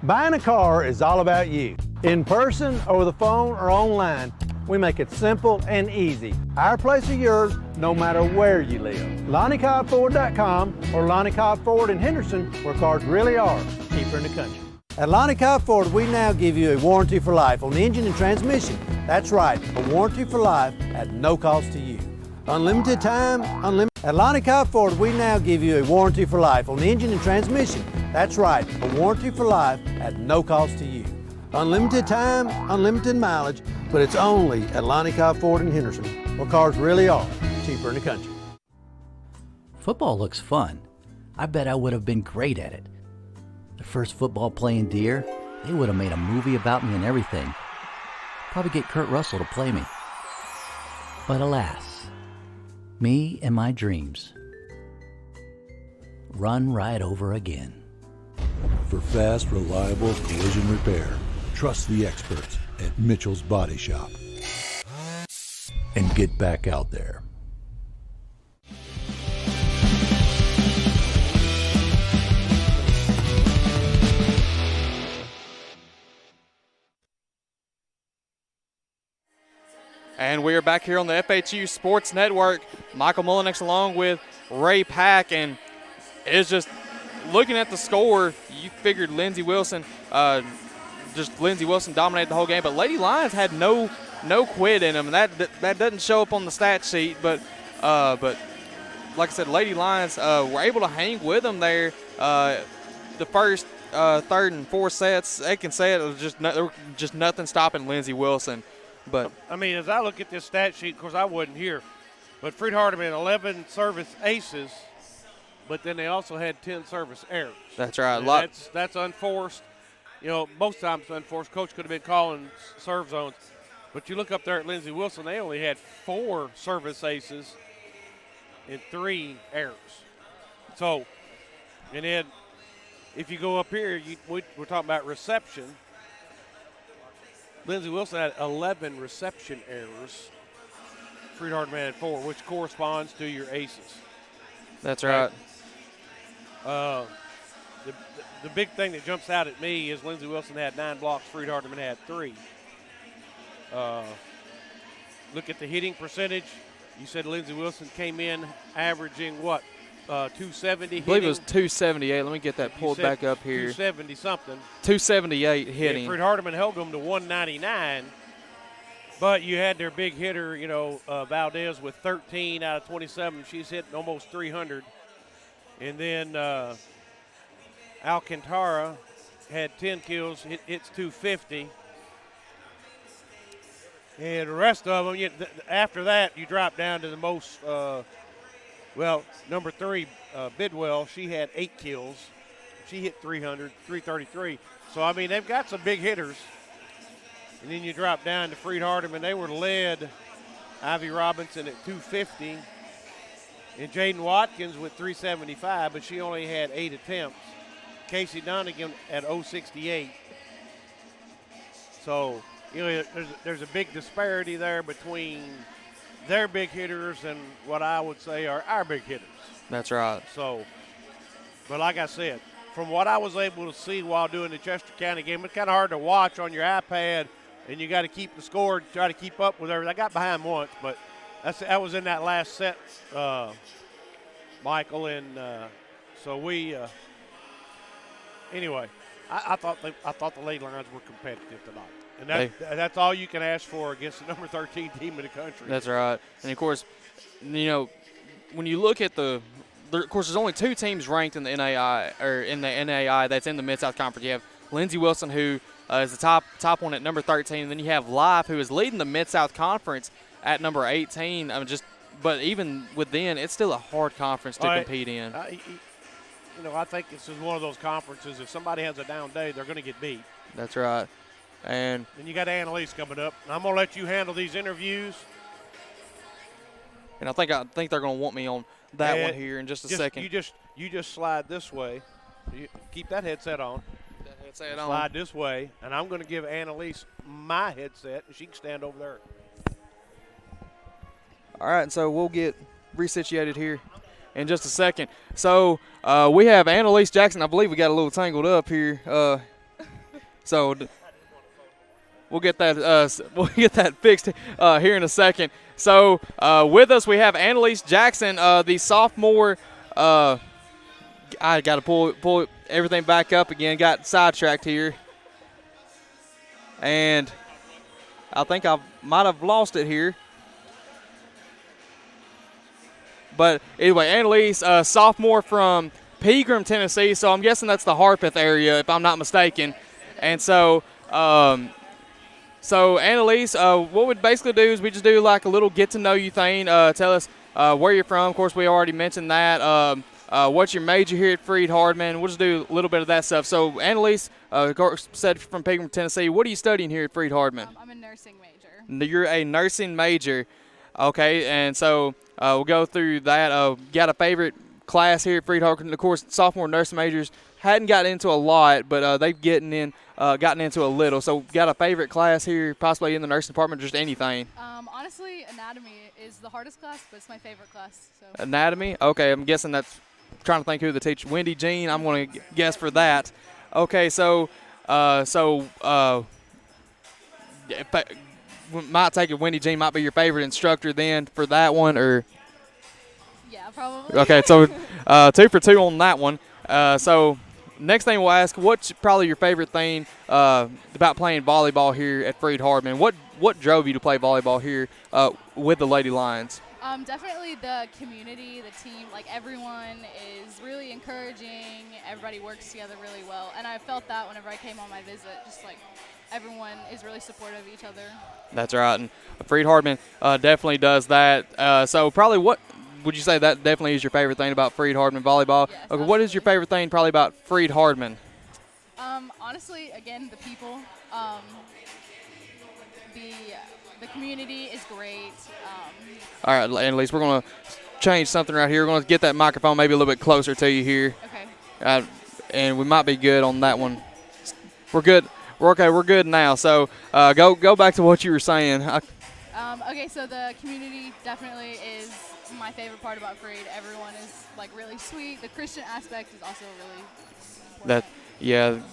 Buying a car is all about you. In person, over the phone, or online, we make it simple and easy. Our place or yours, no matter where you live. LonnieCobbFord.com or Lonnie Cobb Ford in Henderson, where cars really are cheaper in the country. At Lonnie Cobb Ford, we now give you a warranty for life on the engine and transmission. That's right, a warranty for life at no cost to you. Unlimited time, unlimited. At Lonnie Cobb Ford, we now give you a warranty for life on the engine and transmission. That's right, a warranty for life at no cost to you. Unlimited time, unlimited mileage, but it's only at Lonnie Cobb Ford in Henderson, where cars really are cheaper in the country. Football looks fun. I bet I would have been great at it. The first football playing Deer, they would have made a movie about me and everything. Probably get Kurt Russell to play me. But alas, me and my dreams run right over again. For fast, reliable collision repair, trust the experts at Mitchell's Body Shop. And get back out there. And we are back here on the FHU Sports Network. Michael Mullinex along with Ray Pack, and it's just looking at the score, you figured Lindsey Wilson dominated the whole game, but Lady Lions had no quit in them. And that doesn't show up on the stat sheet, but like I said, Lady Lions were able to hang with them there. The first, third, and fourth sets, second set, it was there was just nothing stopping Lindsey Wilson. But I mean, as I look at this stat sheet, of course I wasn't here, but Freed-Hardeman 11 service aces, but then they also had 10 service errors. That's right. That's unforced. You know, most times unforced. Coach could have been calling serve zones. But you look up there at Lindsey Wilson, they only had 4 service aces and 3 errors. So, and then if you go up here, we're talking about reception. Lindsey Wilson had 11 reception errors. Freed-Hardeman had 4, which corresponds to your aces. That's right. The big thing that jumps out at me is Lindsey Wilson had 9 blocks, Freed-Hardeman had 3. Look at the hitting percentage. You said Lindsey Wilson came in averaging what? 270 hitting? I believe it was 278. Let me get that pulled back up here. 270 something. 278 hitting. Freed-Hardeman held them to 199. But you had their big hitter, Valdez with 13 out of 27. She's hitting almost 300. And then Alcantara had 10 kills, hits 250. And the rest of them, after that, you drop down to the most, number 3, Bidwell, she had 8 kills. She hit 300, 333. So, I mean, they've got some big hitters. And then you drop down to Freed-Hardeman. They were led, Ivy Robinson at 250. And Jaden Watkins with 375, but she only had 8 attempts. Casey Donegan at 068. So, there's a big disparity there between their big hitters and what I would say are our big hitters. That's right. So, but like I said, from what I was able to see while doing the Chester County game, it's kind of hard to watch on your iPad, and you got to keep the score, try to keep up with everything. I got behind once, but that was in that last set, Michael, and so we. Anyway, I thought the Lady Lions were competitive tonight. And that's all you can ask for against the number 13 team in the country. That's right. And, of course, when you look at of course, there's only 2 teams ranked in the NAI that's in the Mid-South Conference. You have Lindsey Wilson, who is the top one at number 13. And then you have Life, who is leading the Mid-South Conference at number 18. But even within, it's still a hard conference to compete in. I think this is one of those conferences, if somebody has a down day, they're going to get beat. That's right. And you got Annalise coming up. I'm going to let you handle these interviews. And I think they're going to want me on that one here in just a second. You just slide this way. Keep that headset on. Slide this way, and I'm going to give Annalise my headset, and she can stand over there. All right, so we'll get resituated here in just a second. So we have Annalise Jackson. I believe we got a little tangled up here. So we'll get that fixed here in a second. So with us we have Annalise Jackson, the sophomore. I got to pull everything back up again. Got sidetracked here, and I think I might have lost it here. But anyway, Annalise, sophomore from Pegram, Tennessee. So I'm guessing that's the Harpeth area, if I'm not mistaken. And so So, Annalise, what we'd basically do is we just do like a little get-to-know-you thing. Tell us where you're from. Of course, we already mentioned that. What's your major here at Freed-Hardeman? We'll just do a little bit of that stuff. So, Annalise, of course, said from Pegram, Tennessee. What are you studying here at Freed-Hardeman? I'm a nursing major. You're a nursing major. Okay, and so we'll go through that. Got a favorite class here at Freed-Hardeman? Of course, sophomore nursing majors hadn't gotten into a lot, but they've gotten into a little. So got a favorite class here, possibly in the nursing department, just anything? Honestly, anatomy is the hardest class, but it's my favorite class. So. Anatomy? Okay, I'm guessing that's trying to think who the teacher. Wendy Jean, I'm going to guess for that. Okay, so might take it Wendy Jean might be your favorite instructor then for that one, or? Yeah, probably. Okay, so 2 for 2 on that one. So next thing we'll ask, what's probably your favorite thing about playing volleyball here at Freed-Hardeman? What drove you to play volleyball here with the Lady Lions? Definitely the community, the team. Like, everyone is really encouraging. Everybody works together really well. And I felt that whenever I came on my visit, just like everyone is really supportive of each other. That's right. And Freed-Hardeman definitely does that. So probably what would you say that definitely is your favorite thing about Freed-Hardeman volleyball? Yes, okay, what is your favorite thing probably about Freed-Hardeman? Honestly, again, the people. The community is great. All right, Annalise, we're going to change something right here. We're going to get that microphone maybe a little bit closer to you here. Okay. And we might be good on that one. We're good. We're good now. So go back to what you were saying. Okay, so the community definitely is my favorite part about Freed. Everyone is like really sweet. The Christian aspect is also really important.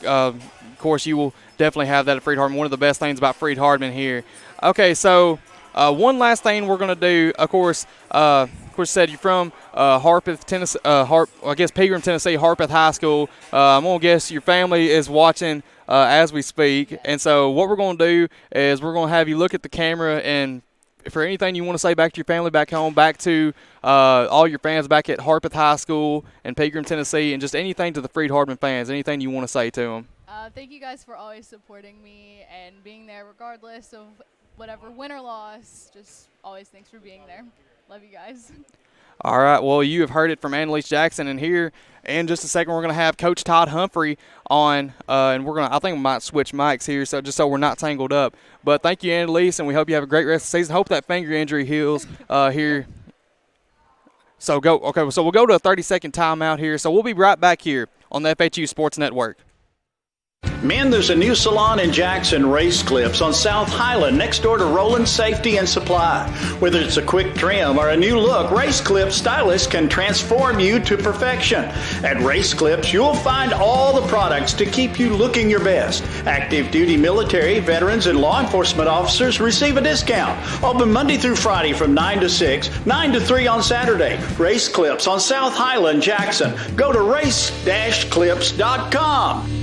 Of course you will definitely have that at Freed-Hardeman. One of the best things about Freed-Hardeman here. Okay, so one last thing we're going to do, of course, said you're from Harpeth, Tennessee, Pegram, Tennessee, Harpeth High School. I'm going to guess your family is watching as we speak. And so what we're going to do is we're going to have you look at the camera, and for anything you want to say back to your family back home, back to all your fans back at Harpeth High School in Pegram, Tennessee, and just anything to the Freed-Hardeman fans, anything you want to say to them. Thank you guys for always supporting me and being there regardless of whatever, win or loss. Just always thanks for being there. Love you guys. All right, well, you have heard it from Annalise Jackson, and here in just a second we're going to have Coach Todd Humphrey on, and I think we might switch mics here, so just so we're not tangled up. But thank you, Annalise, and we hope you have a great rest of the season. Hope that finger injury heals here. So we'll go to a 30-second timeout here. So we'll be right back here on the FHU Sports Network. Men, there's a new salon in Jackson, Race Clips, on South Highland, next door to Roland Safety and Supply. Whether it's a quick trim or a new look, Race Clips stylists can transform you to perfection. At Race Clips, you'll find all the products to keep you looking your best. Active duty military, veterans, and law enforcement officers receive a discount. Open Monday through Friday from 9 to 6, 9 to 3 on Saturday. Race Clips on South Highland, Jackson. Go to race-clips.com.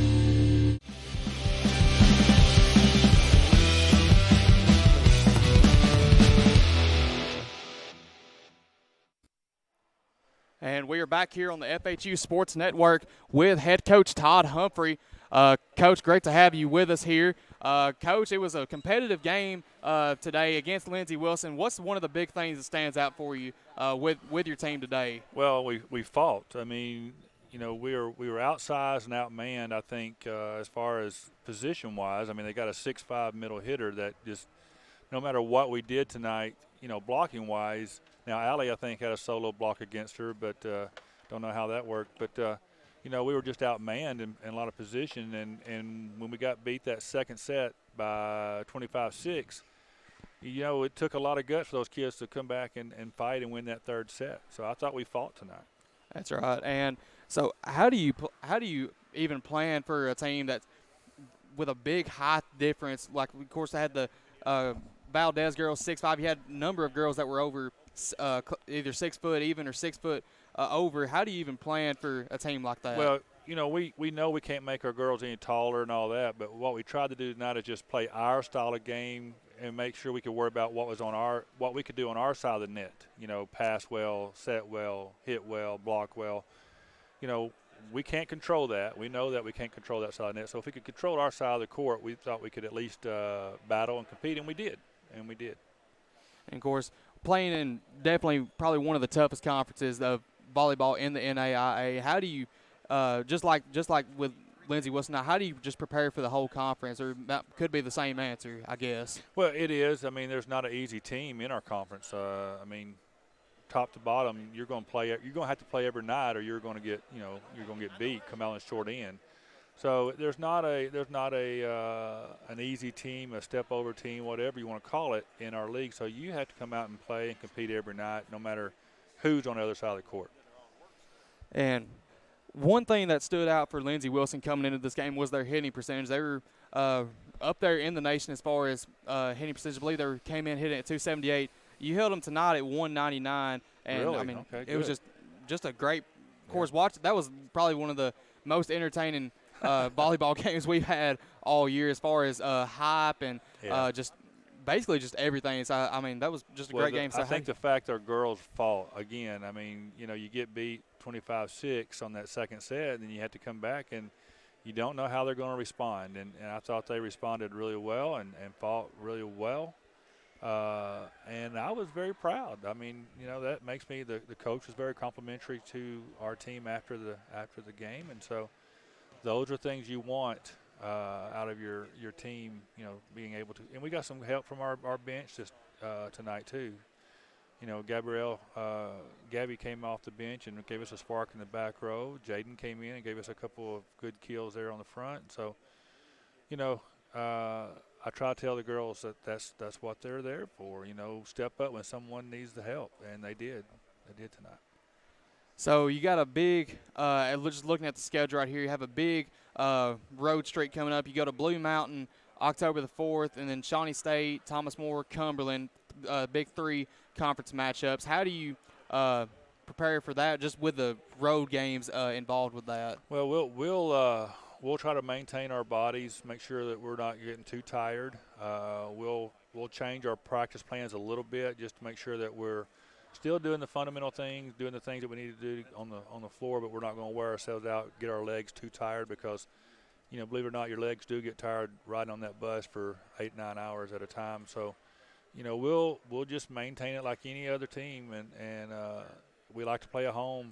And we are back here on the FHU Sports Network with head coach Todd Humphrey. Coach, great to have you with us here. Coach, it was a competitive game today against Lindsey Wilson. What's one of the big things that stands out for you with your team today? Well, we fought. I mean, you know, we were outsized and outmanned, I think, as far as position-wise. I mean, they got a 6'5" middle hitter that just no matter what we did tonight, you know, blocking-wise – now, Allie, I think, had a solo block against her, but don't know how that worked. But, you know, we were just outmanned in a lot of position. And when we got beat that second set by 25-6, you know, it took a lot of guts for those kids to come back and fight and win that third set. So I thought we fought tonight. That's right. And so how do you even plan for a team that's with a big height difference? Like, of course, I had the Valdez girls 6'5". You had a number of girls that were over either 6 foot even or 6 foot over. How do you even plan for a team like that? Well, you know, we know we can't make our girls any taller and all that, but what we tried to do tonight is just play our style of game and make sure we could worry about what we could do on our side of the net. You know, pass well, set well, hit well, block well. You know, we can't control that. We know that we can't control that side of the net. So if we could control our side of the court, we thought we could at least battle and compete, and we did. And we did. And, of course, playing in definitely probably one of the toughest conferences of volleyball in the NAIA, how do you, just like with Lindsey Wilson, now how do you just prepare for the whole conference? Or that could be the same answer, I guess. Well, it is. I mean, there's not an easy team in our conference. I mean, top to bottom, you're going to have to play every night, or you're going to get beat, come out on the short end. So there's not an easy team, a step over team, whatever you want to call it, in our league. So you have to come out and play and compete every night, no matter who's on the other side of the court. And one thing that stood out for Lindsey Wilson coming into this game was their hitting percentage. They were up there in the nation as far as hitting percentage. I believe they came in hitting at 278. You held them tonight at 199, and really? I mean, okay, it was just a great course. That was probably one of the most entertaining volleyball games we've had all year, as far as hype and just basically just everything. So I mean, that was just a great game. So I think the fact our girls fought again. I mean, you get beat 25-6 on that second set, and then you have to come back, and you don't know how they're going to respond. And I thought they responded really well and fought really well. And I was very proud. I mean, that makes me the coach was very complimentary to our team after the game, and so those are things you want out of your team. Being able to, and we got some help from our bench tonight too. Gabby came off the bench and gave us a spark in the back row. Jaden came in and gave us a couple of good kills there on the front. So, I try to tell the girls that that's what they're there for. Step up when someone needs the help, and they did. They did tonight. So you got a big, just looking at the schedule right here, you have a big road streak coming up. You go to Blue Mountain October the 4th, and then Shawnee State, Thomas More, Cumberland, big 3 conference matchups. How do you prepare for that, just with the road games involved with that? Well, we'll try to maintain our bodies, make sure that we're not getting too tired. We'll change our practice plans a little bit just to make sure that we're still doing the fundamental things, doing the things that we need to do on the floor, but we're not going to wear ourselves out, get our legs too tired, because, believe it or not, your legs do get tired riding on that bus for 8-9 hours at a time. So, we'll just maintain it like any other team, and we like to play at home,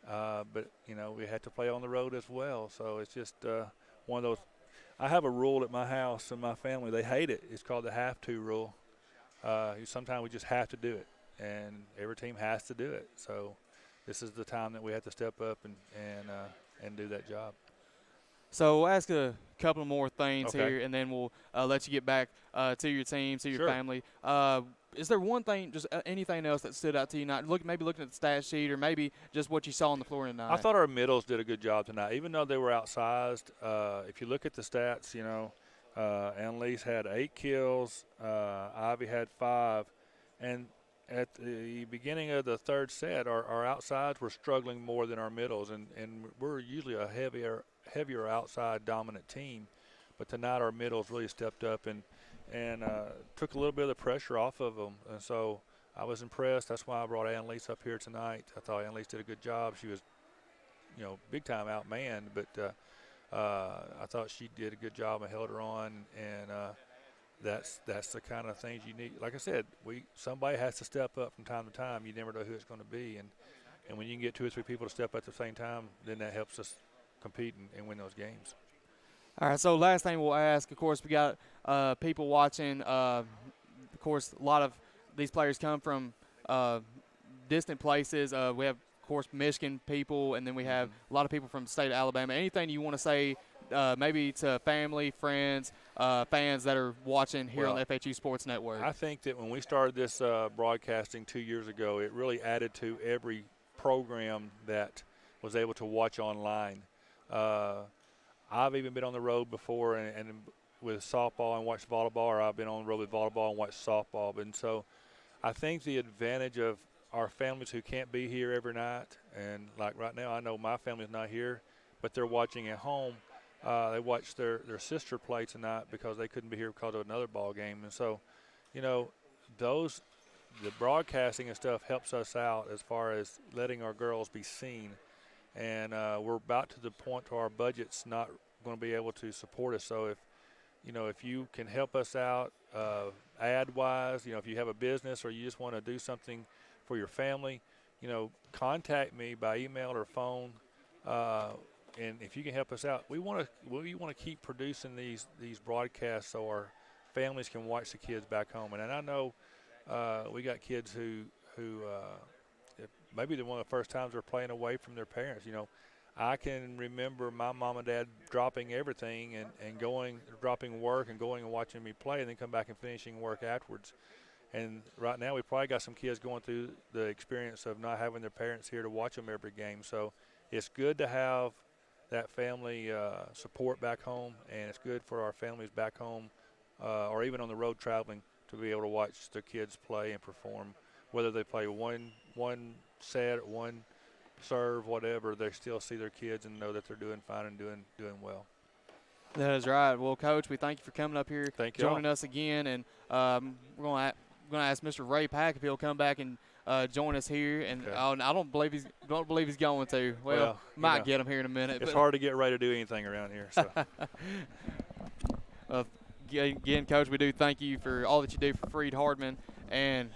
but we have to play on the road as well. So it's just one of those. I have a rule at my house and my family. They hate it. It's called the have to rule. Sometimes we just have to do it, and every team has to do it. So this is the time that we have to step up and do that job. So we'll ask a couple more things Okay. here, and then we'll let you get back to your team, to your Sure. family. Is there one thing, just anything else that stood out to you tonight? Maybe looking at the stat sheet, or maybe just what you saw on the floor tonight. I thought our middles did a good job tonight, even though they were outsized. If you look at the stats, Annalise had 8 kills, Ivy had 5, and at the beginning of the third set, our outsides were struggling more than our middles, and we're usually a heavier outside dominant team, but tonight our middles really stepped up and took a little bit of the pressure off of them, and so I was impressed. That's why I brought Annalise up here tonight. I thought Annalise did a good job. She was, big time outmanned, but I thought she did a good job and held her on, and that's the kind of things you need. Like I said, somebody has to step up from time to time. You never know who it's going to be, and when you can get 2 or 3 people to step up at the same time, then that helps us compete and win those games. All right, so last thing we'll ask, of course, we got people watching. Of course, a lot of these players come from distant places. We have, of course, Michigan people, and then we have a lot of people from the state of Alabama. Anything you want to say maybe to family, friends, fans that are watching here on the FHU Sports Network? I think that when we started this broadcasting 2 years ago, it really added to every program that was able to watch online. I've even been on the road before and with softball and watched volleyball, or I've been on the road with volleyball and watched softball. And so I think the advantage of our families who can't be here every night, and like right now I know my family's not here, but they're watching at home. They watched their sister play tonight because they couldn't be here because of another ball game. And so, the broadcasting and stuff helps us out as far as letting our girls be seen. and we're about to the point to our budget's not going to be able to support us. So if you can help us out ad-wise, if you have a business or you just want to do something for your family, contact me by email or phone. And if you can help us out, we want to keep producing these broadcasts so our families can watch the kids back home. And I know we got kids who maybe one of the first times they're playing away from their parents. I can remember my mom and dad dropping everything and dropping work and going and watching me play, and then come back and finishing work afterwards. And right now we probably got some kids going through the experience of not having their parents here to watch them every game. So it's good to have that family support back home, and it's good for our families back home or even on the road traveling to be able to watch their kids play and perform. Whether they play one set, one serve, whatever, they still see their kids and know that they're doing fine and doing well. That is right. Well, Coach, we thank you for coming up here, joining us again, and we're going to ask Mr. Ray Pack if he'll come back and join us here. And I don't believe he's going to. Well, might get him here in a minute. It's hard to get Ray to do anything around here. So. Again, Coach, we do thank you for all that you do for Freed-Hardeman. And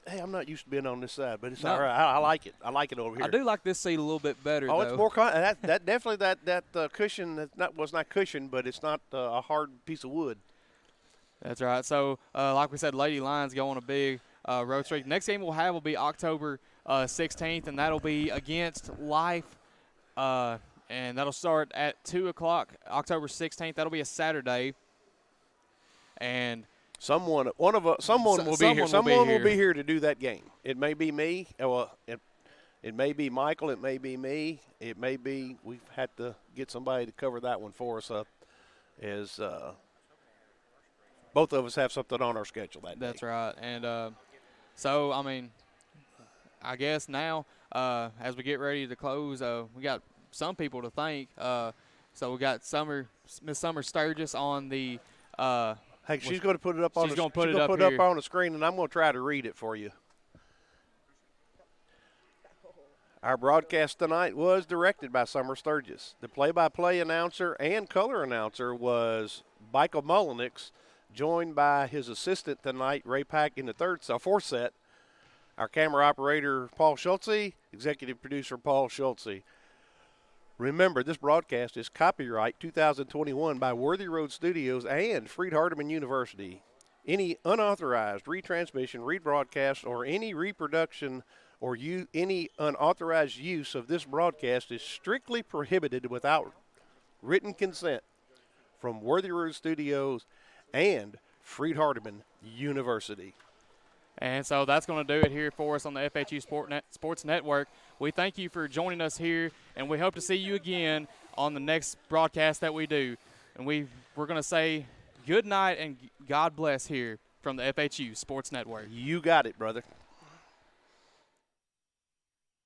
hey, I'm not used to being on this side, but it's all right. I like it. I like it over here. I do like this seat a little bit better. Oh, though. It's more that definitely that cushion was not cushioned, but it's not a hard piece of wood. That's right. So, like we said, Lady Lions go on a big road streak. Next game we'll have will be October 16th, and that'll be against Life. And that'll start at 2 o'clock, October 16th. That'll be a Saturday. And someone will be here. Someone will be here to do that game. It may be me. Well, it may be Michael. It may be me. It may be we've had to get somebody to cover that one for us. As both of us have something on our schedule that day. That's right. And so I mean, I guess now as we get ready to close, we got some people to thank. So we got Miss Summer Sturgis on the. Hey, she's going to put it up on. She's going to put it up on the screen, and I'm going to try to read it for you. Our broadcast tonight was directed by Summer Sturgis. The play-by-play announcer and color announcer was Michael Mullenix, joined by his assistant tonight, Ray Pack, in the fourth set. Our camera operator, Paul Schultze, executive producer, Paul Schultze. Remember, this broadcast is copyright 2021 by Worthy Road Studios and Freed-Hardeman University. Any unauthorized retransmission, rebroadcast, or any reproduction or any unauthorized use of this broadcast is strictly prohibited without written consent from Worthy Road Studios and Freed-Hardeman University. And so that's going to do it here for us on the FHU Sports Network. We thank you for joining us here, and we hope to see you again on the next broadcast that we do. And we're going to say good night and God bless here from the FHU Sports Network. You got it, brother.